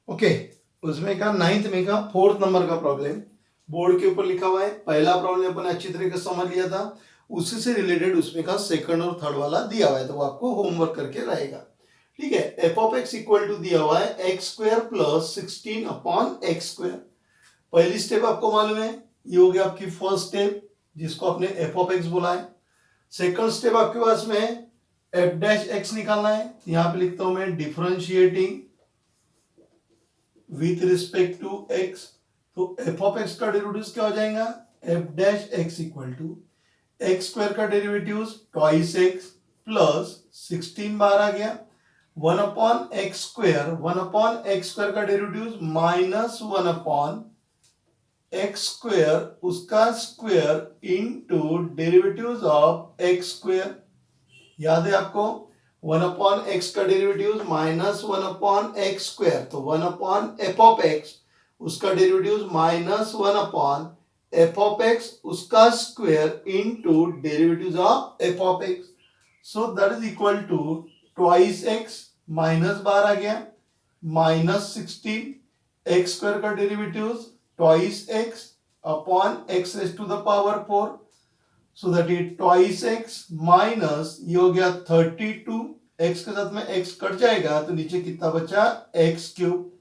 ओके, उसमें का 9th में का 4th नंबर का प्रॉब्लम बोर्ड के ऊपर लिखा हुआ है। पहला प्रॉब्लम अपन अच्छी तरीके से समझ लिया था, उसी से रिलेटेड उसमें का सेकंड और थर्ड वाला दिया हुआ है, तो वो आपको होमवर्क करके रहेगा। ठीक है, f of x equal to दिया हुआ है x square plus 16 upon x square. पहली स्टेप आपको मालूम है, ये हो गया आपकी फर्स्ट स्टेप जिसको आपने एफ ऑफ एक्स बोला है। सेकंड स्टेप आपके पास में एफ डैश एक्स निकालना है, यहां पे लिखता हूं मैं differentiating with respect to x. तो एफ ऑफ एक्स का डेरिवेटिव क्या हो जाएगा, f dash x equal to x square का डेरिवेटिव ट्वाइस एक्स प्लस 16 बार आ गया, 1 upon x square, 1 upon x square का derivative minus 1 upon x square उसका square into derivative of x square. याद है आपको 1 अपॉन एक्स का derivative minus 1 upon x square, तो 1 अपॉन एफ ऑफ एक्स उसका derivative minus 1 upon f of x उसका square into derivative of f of x. So that is equal to twice x, minus बार आ गया, minus 16 x square का derivative twice x upon x raise to the power 4, so that is twice x minus ये हो गया 32, x के साथ में एक्स कट जाएगा तो नीचे कितना बचा एक्स क्यूब,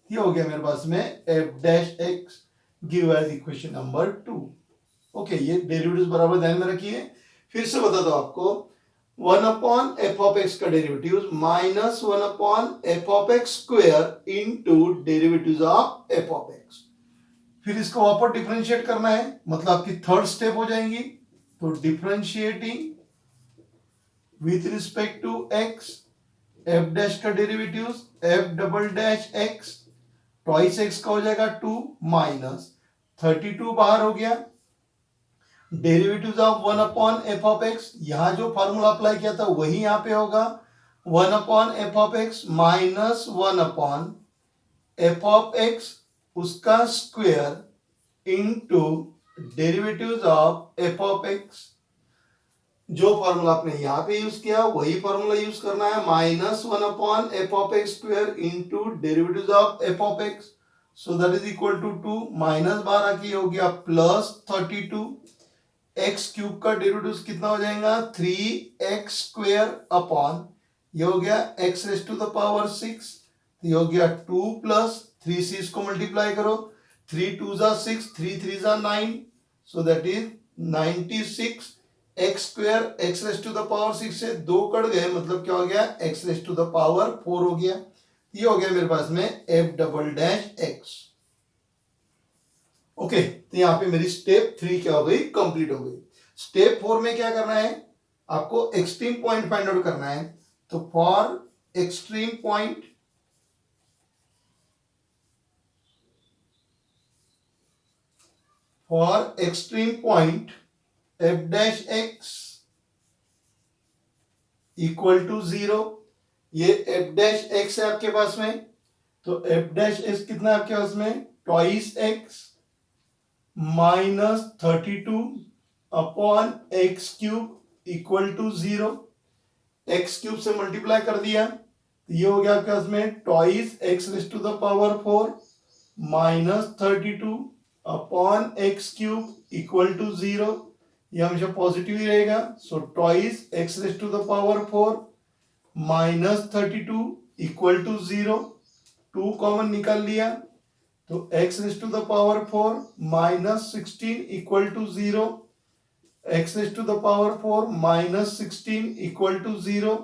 ये हो गया मेरे पास में f dash x give as equation number 2। Okay, ये डेरिवेटिव्स बराबर ध्यान में रखिए। फिर से बता दो आपको, 1 अपॉन एफ ऑफ एक्स का derivative minus 1 upon f of x square into derivatives of f of x. फिर इसको वापस डिफरेंशिएट करना है, मतलब आपकी थर्ड स्टेप हो जाएंगी। तो differentiating with respect to x, f dash का derivative f double dash x twice x का हो जाएगा 2 माइनस 32 बाहर हो गया। Derivatives of 1 upon f of x, यहां जो फॉर्मूला अप्लाई किया था वही यहां पे होगा, 1 upon f of x minus 1 upon f of x उसका square into derivatives of f of x. जो फॉर्मूला आपने यहां पे यूज किया वही फॉर्मूला यूज करना है, minus 1 upon f of x square into derivatives of f of x. So that is equal to 2 minus 12 की हो गया प्लस 32। एक्स क्यूब का डेरिवेटिव कितना हो जाएगा, 3x स्क्वायर अपॉन ये हो गया x raise to the power 6, ये हो गया 2 प्लस 3 से इसको मल्टीप्लाई करो, 3 2 जा 6, 3 3 जा 9, so that is 96 x square x raise to the power 6 से 2 कट गए, मतलब क्या हो गया x raise to the power 4 हो गया। ये हो गया मेरे पास में f double dash x। Okay, तो यहां पे मेरी स्टेप 3 क्या हो गई, कंप्लीट हो गई। स्टेप 4 में क्या करना है, आपको एक्सट्रीम पॉइंट फाइंड आउट करना है। तो for extreme point, for extreme point f dash x equal to 0, ये एफ डैश एक्स है आपके पास में, तो एफ डैश एक्स कितना है आपके पास में, twice x minus 32 upon x cube equal to 0। X cube से मल्टीप्लाई कर दिया, तो ये हो गया आपके पास में twice x raise to the power 4 minus 32 upon x cube equal to 0। ये हमेशा पॉजिटिव ही रहेगा, so twice x raise to the power 4 minus 32 equal to 0। 2 common निकाल लिया, तो x raise to the power 4 minus 16 equal to 0, x raise to the power 4 minus 16 equal to 0।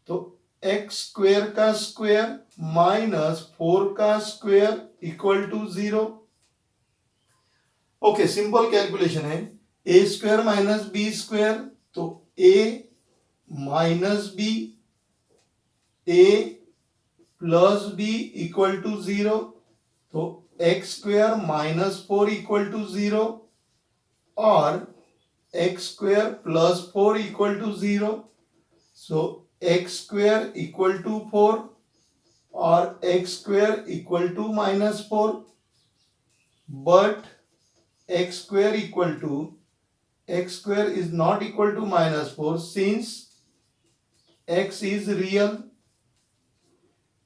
तो x square का square minus 4 का square equal to 0। Okay, simple calculation है, a square minus b square, तो a minus b, a plus b equal to 0, तो x square minus 4 equal to 0 और x square plus 4 equal to 0। So x square equal to 4 और x square equal to minus 4, but x square equal to x square is not equal to minus 4 since x is real.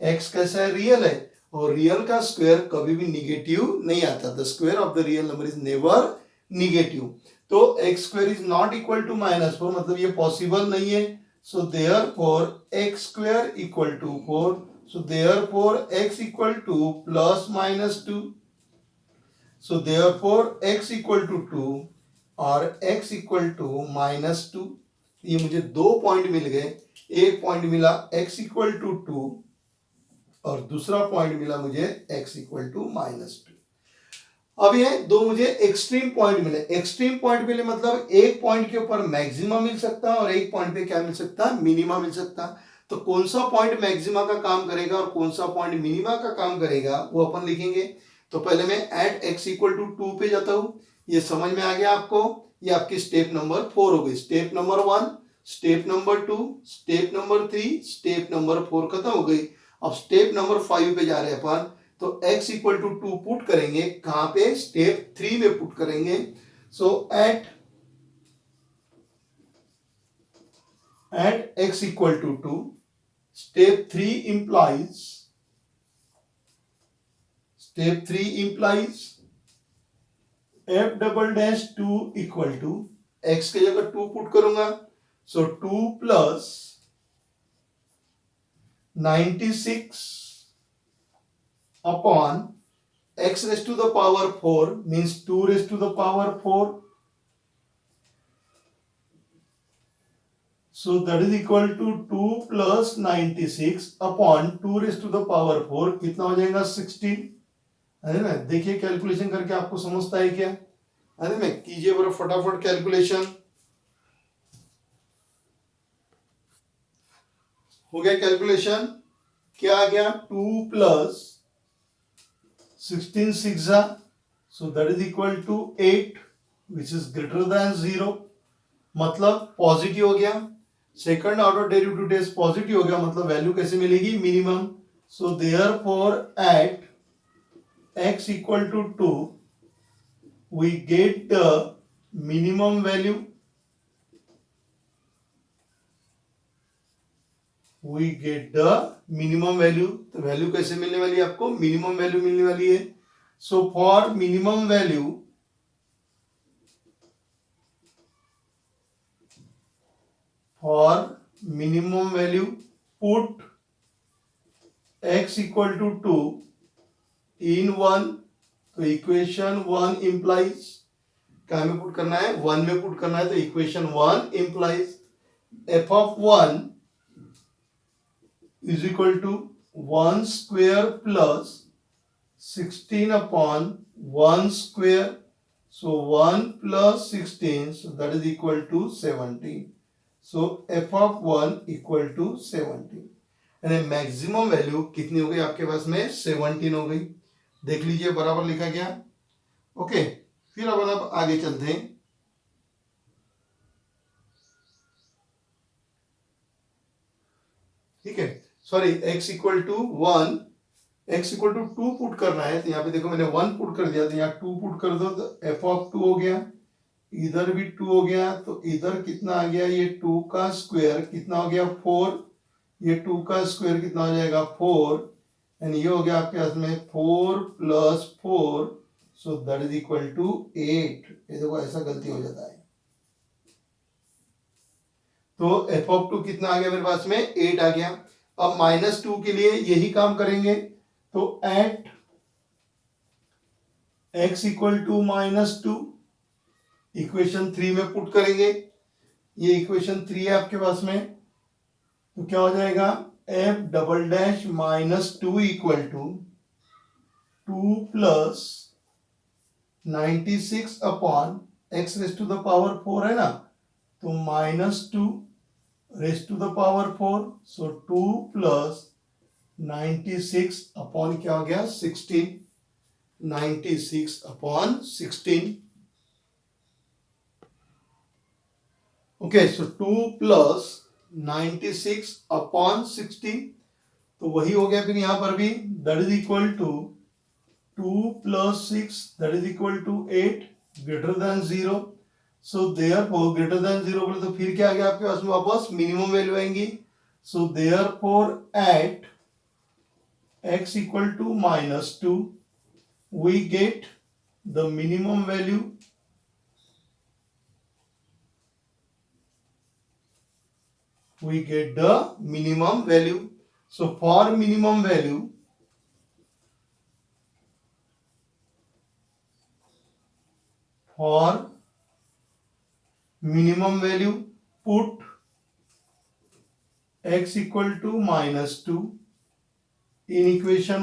X कैसा है, real है, और real का square कभी भी negative नहीं आता, the square of the real number is never negative. तो x square is not equal to minus 4, मतलब ये पॉसिबल नहीं है। So therefore x square equal to 4, so therefore x equal to plus minus 2, so therefore x equal to 2 और x equal to minus 2। ये मुझे 2 point मिल गए, एक point मिला एक्स इक्वल टू 2 और दूसरा पॉइंट मिला मुझे x इक्वल टू माइनस 2। अब ये दो मुझे एक्सट्रीम पॉइंट मिले, एक्सट्रीम पॉइंट मिले मतलब एक पॉइंट के ऊपर मैक्सिमा मिल सकता है और एक पॉइंट पे क्या मिल सकता है, मिनिमा मिल सकता है। तो कौन सा पॉइंट मैक्सिमा का काम करेगा और कौन सा पॉइंट मिनिमा का काम करेगा वो अपन लिखेंगे। तो पहले मैं एट x इक्वल टू 2 पे जाता हूं, ये समझ में आ गया आपको। ये आपकी स्टेप नंबर 4 हो गई, step number 1, step number 2, step number 3, step number 4 खत्म हो गई। अब स्टेप नंबर 5 पे जा रहे हैं अपन, तो x इक्वल टू 2 पुट करेंगे, कहां पे, स्टेप 3 में पुट करेंगे। So at x equal to 2, step 3 implies f double dash 2 equal to x की जगह 2 पुट करूंगा, so 2 plus 96 upon x raised to the power 4 means 2 raised to the power 4. So that is equal to 2 plus 96 upon 2 raised to the power 4 कितना हो जाएगा 16. है ना, देखिए calculation करके आपको समझता है क्या? है ना, कीजिए बड़ा फटाफट कैलकुलेशन. हो गया कैलकुलेशन. क्या आ गया? 2 plus 16 6 so that is equal to 8 which is greater than 0. मतलब पॉजिटिव हो गया. Second order derivative test positive हो गया, मतलब वैल्यू कैसे मिलेगी? Minimum. So therefore at x equal to 2 we get the minimum value. We get the minimum value. तो value कैसे मिलने वाली है आपको? मिनिमम वैल्यू मिलने वाली है. So for minimum value put x equal to 2 in 1. तो इक्वेशन 1 implies क्या में पुट करना है? 1 में पुट करना है. तो equation 1 implies f of 1 is equal to 1 square plus 16 upon 1 square. So 1 plus 16, so that is equal to 17. So f of 1 equal to 17. यानी मैक्सिमम वैल्यू कितनी हो गई आपके पास में? 17 हो गई. देख लीजिए बराबर लिखा गया. ओके, फिर अब आगे चलते हैं. ठीक है, sorry, x equal to 1, x equal to 2 put करना है. तो यहाँ पे देखो मैंने 1 पुट कर दिया, तो यहाँ 2 पुट कर दो तो f ऑफ 2 हो गया. इधर भी 2 हो गया, तो इधर कितना आ गया? ये 2 का स्क्वायर कितना हो गया? 4. ये 2 का स्क्वायर कितना हो जाएगा? 4. एंड ये हो गया आपके पास में 4 plus 4, so that is equal to 8. ये देखो ऐसा गलती हो जाता है. तो f ऑफ 2 कितना आ गया मेरे पास में? 8 आ गया. अब -2 के लिए यही काम करेंगे. तो at x equal to -2 equation 3 में पुट करेंगे. ये इक्वेशन 3 है आपके पास में. तो क्या हो जाएगा? f double dash -2 equal to 2 plus 96 upon x raise to the power 4 है ना, तो -2 raise to the power 4. So 2 plus 96 upon क्या हो गया? 16. 96 upon 16. Okay, so 2 plus 96 upon 16. तो वही हो गया फिर यहां पर भी. That is equal to 2 plus 6 that is equal to 8 greater than 0. So therefore greater than 0 बोले तो फिर क्या आ गया आपके पास में? वापस मिनिमम वैल्यू आएंगी. So therefore at x equal to -2 we get the minimum value. We get the minimum value. So for minimum value, put x equal to -2 in equation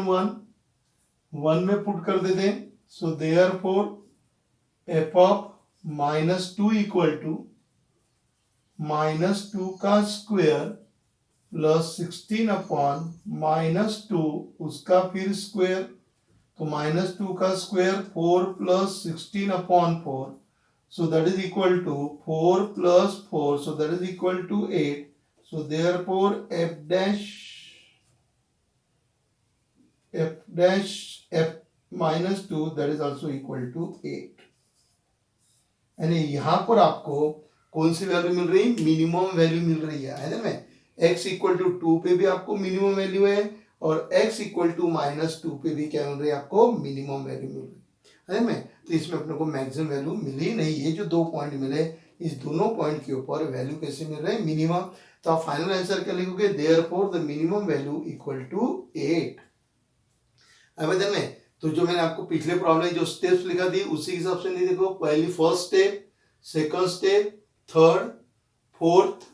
1 में पुट कर देते हैं. So therefore f of -2 equal to -2 का square plus 16 upon -2 उसका फिर square. तो -2 का square 4 plus 16 upon 4. So that is equal to 4 plus 4, so that is equal to 8. So therefore f -2 that is also equal to 8. यानी यहां पर आपको कौन सी वैल्यू मिल रही? मिनिमम वैल्यू मिल रही है ना. में x इक्वल टू 2 पे भी आपको मिनिमम वैल्यू है, और x इक्वल टू -2 पे भी क्या मिल रही है आपको? मिनिमम वैल्यू मिल रही है ना. तो इसमें अपने को मैक्सिमम वैल्यू मिली नहीं. ये जो 2 पॉइंट मिले, इस दोनों पॉइंट के ऊपर वैल्यू कैसे मिल रहे हैं? मिनिमम. तो आप फाइनल आंसर क्या लिखोगे? Therefore the minimum value equal to 8. आवेदन में। तो जो मैंने आपको पिछले प्रॉब्लम जो स्टेप्स लिखा थी उसी हिसाब से नहीं, देखो पहली first step, second step, third, fourth,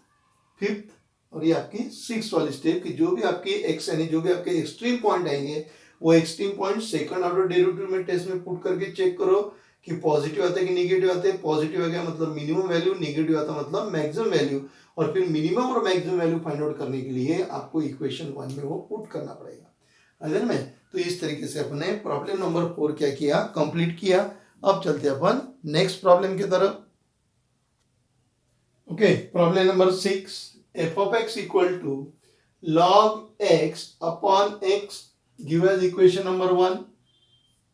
fifth और ये आपकी सिक्स वाली स्टेप की जो भी आपकी एक्स यानी जो भी आपके एक्सट्रीम पॉइंट आएंगे वो extreme point second order derivative में टेस्ट में पुट करके चेक करो कि पॉजिटिव आता है कि निगेटिव आते हैं। पॉजिटिव आ गया मतलब मिनिमम वैल्यू, निगेटिव आता मतलब मैक्सिमम वैल्यू, और फिर मिनिमम और मैक्सिमम वैल्यू फाइंड आउट करने के लिए आपको इक्वेशन 1 में वो पुट करना पड़ेगा। अगर में तो इस तरीके से अपने प्रॉब्लम नंबर 4 क्या किया, कंप्लीट किया। अब चलते अपन नेक्स्ट प्रॉब्लम की तरफ। Okay, problem number 6, f of x equal to log x upon x give as equation number 1।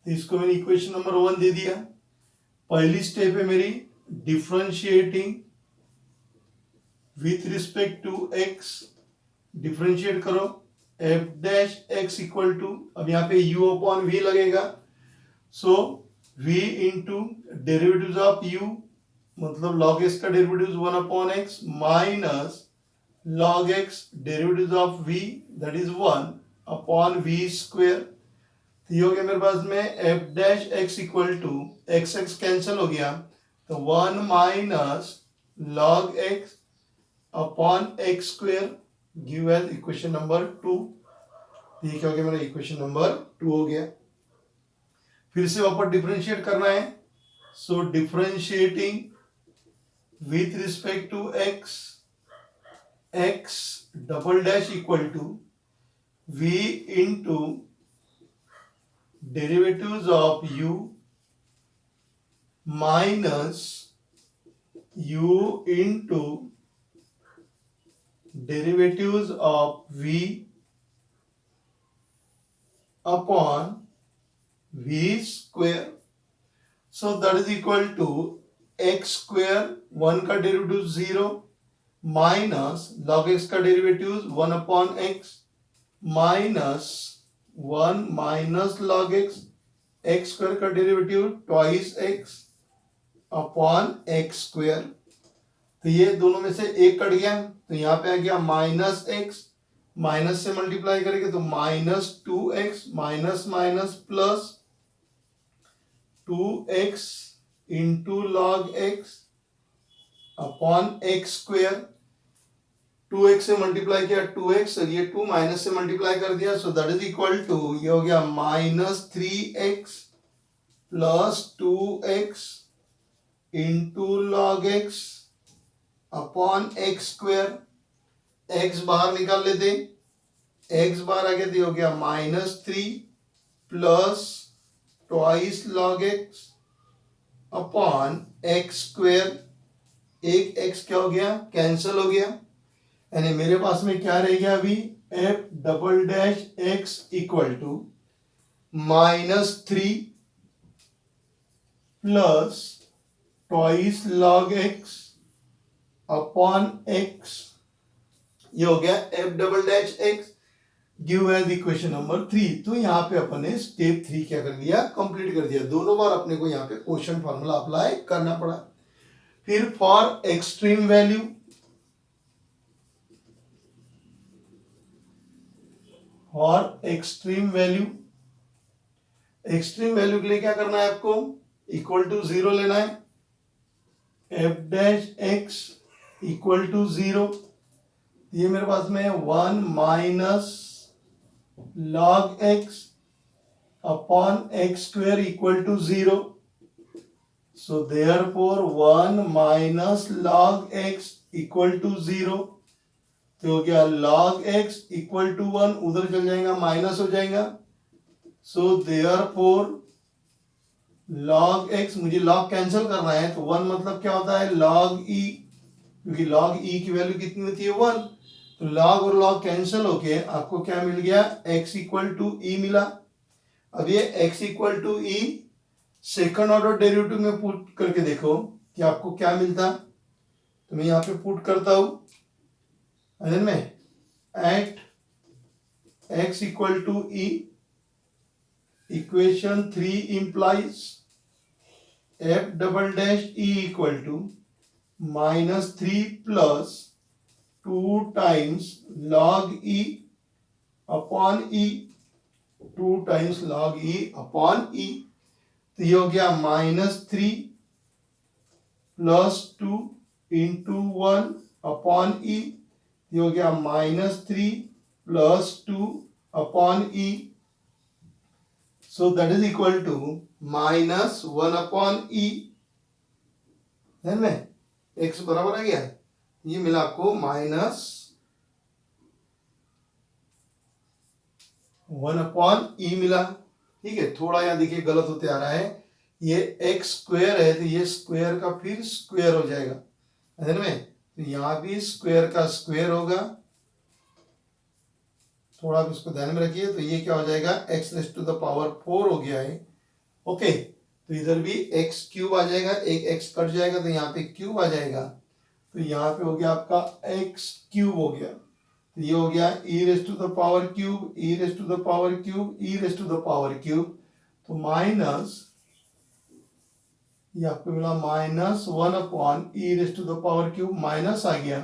तो इसको मैंने इक्वेशन नंबर 1 दे दिया। पहली स्टेप है मेरी differentiating with respect to x, differentiate करो f dash x equal to, अब यहाँ पे u अपॉन v लगेगा, सो v into derivative of u मतलब log x का derivative 1 upon x minus log x derivative of v that is 1 upon v square. तो ये हो गया मेरे पास में f dash x equal to x x cancel हो गया तो 1 minus log x upon x square give as equation number 2। ये क्या हो गया मेरा इक्वेशन नंबर 2 हो गया। फिर से वापस डिफरेंशिएट करना है, so differentiating with respect to x, x double dash equal to v into derivatives of u minus u into derivatives of v upon v square. So that is equal to x square 1 का derivative 0 minus log x का derivative 1 upon x minus 1 minus log x, x square का derivative twice x upon x square. तो ये दोनों में से एक cut गया तो यहाँ पे आ गया माइनस x, माइनस से मल्टीप्लाई करेंगे तो minus 2x minus minus plus 2x into log x upon x square. 2x से मल्टीप्लाई किया 2x और ये 2 माइनस से मल्टीप्लाई कर दिया so that is equal to ये हो गया minus 3x plus 2x into log x upon x square. x बाहर निकाल लेते, x बाहर आ गया तो हो गया minus 3 plus twice log x upon x square. एक x क्या हो गया, कैंसिल हो गया, यानी मेरे पास में क्या रह गया अभी f double dash x equal to minus 3 plus twice log x upon x। ये हो गया f double dash x give as equation number 3। तो यहाँ पे अपन ने स्टेप 3 क्या कर दिया, कंप्लीट कर दिया। दोनों बार अपने को यहाँ पे क्वेश्चन फार्मूला अप्लाई करना पड़ा। फिर for extreme value, for extreme value, extreme value के लिए क्या करना है आपको, इक्वल टू 0 लेना है, f dash x equal to 0। ये मेरे पास में 1 minus log x upon x square equal to 0। So therefore 1 minus log x equal to 0। तो हो गया log x इक्वल टू 1, उधर चल जाएगा माइनस हो जाएगा। सो देयरफॉर log x, मुझे log कैंसिल करना है तो 1 मतलब क्या होता है log e, क्योंकि log e की वैल्यू कितनी होती है 1। तो log और log कैंसिल होके आपको क्या मिल गया, x इक्वल टू e मिला। अब ये x equal to e second order derivative में पुट करके देखो कि आपको क्या मिलता। तो मैं यहाँ पे पुट करता हूं में at x equal to e, equation 3 implies f double dash e equal to minus 3 plus 2 times log e upon e। 2 times log e upon e. तो ये हो गया -3 प्लस 2 इंटू 1 अपॉन ई। ये हो गया -3 plus 2 upon e. So that is equal to -1 upon e. ध्यान में x बराबर आ गया, ये मिला आपको -1 अपॉन ई मिला। ठीक है, थोड़ा यहाँ देखिए गलत होते आ रहा है, ये x स्क्वायर है तो ये स्क्वायर का फिर स्क्वायर हो जाएगा, ध्यान में, तो यहाँ भी स्क्वायर का स्क्वायर होगा, थोड़ा आप इसको ध्यान में रखिए। तो ये क्या हो जाएगा, x raise to the power 4 हो गया है। ओके, तो इधर भी x क्यूब आ जाएगा, एक x कट जाएगा तो यहाँ पे क्यूब आ जाएगा, तो यहाँ पे हो गया आपका x क्यूब हो गया। तो ये हो गया e raise to the power cube, e raise to the power cube, e raise to the power cube, तो माइनस ये आपको मिला -1 upon e raise to the power cube, minus आ गया।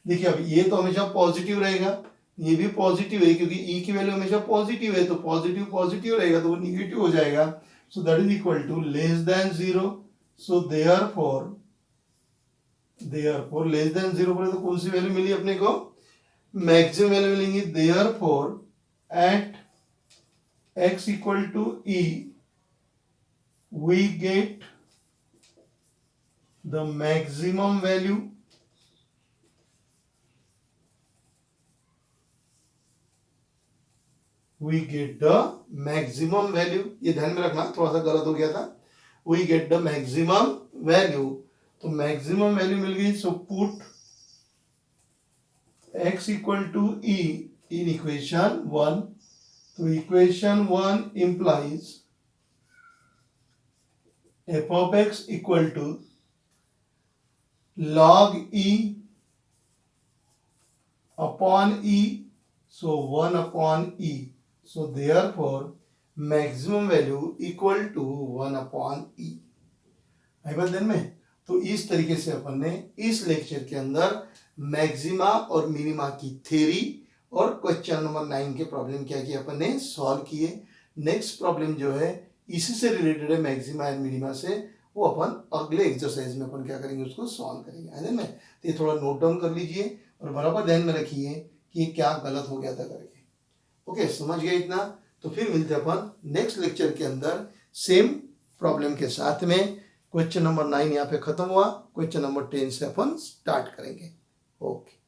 देखिए अब ये तो हमेशा पॉजिटिव रहेगा, ये भी पॉजिटिव है क्योंकि e की वैल्यू हमेशा पॉजिटिव है, तो पॉजिटिव पॉजिटिव रहेगा तो वो निगेटिव हो जाएगा। So that is equal to less than 0। So therefore less than 0 पर तो कौन सी वैल्यू मिली अपने को, मैक्सिमम वैल्यू मिलेंगी। Therefore at x equal to e we get the maximum value. We get the maximum value, ये ध्यान में रखना, थोड़ा सा गलत हो गया था। We get the maximum value, तो मैक्सिमम वैल्यू मिल गई। So put x equal to e in equation 1। तो equation 1 implies f of x equal to log e upon e, so 1 upon e। So therefore maximum value equal to 1 upon e। आई बात ध्यान में। तो इस तरीके से अपन ने इस लेक्चर के अंदर मैक्सिमा और मिनिमा की थ्योरी और क्वेश्चन नंबर 9 के प्रॉब्लम क्या किए अपन ने सॉल्व किए। नेक्स्ट प्रॉब्लम जो है इसी से रिलेटेड है, मैक्सिमा एंड मिनिमा से, वो अपन अगले एक्सरसाइज में अपन क्या करेंगे, उसको सॉल्व करेंगे। ध्यान में, तो ये थोड़ा नोट डाउन कर लीजिए और बराबर ध्यान में रखिए कि ये क्या गलत हो गया था करके। ओके, समझ गए इतना। तो फिर मिलते हैं अपन नेक्स्ट लेक्चर के अंदर सेम प्रॉब्लम के साथ में। क्वेश्चन नंबर 9 यहाँ पे खत्म हुआ, क्वेश्चन नंबर 10 से अपन स्टार्ट करेंगे। ओके।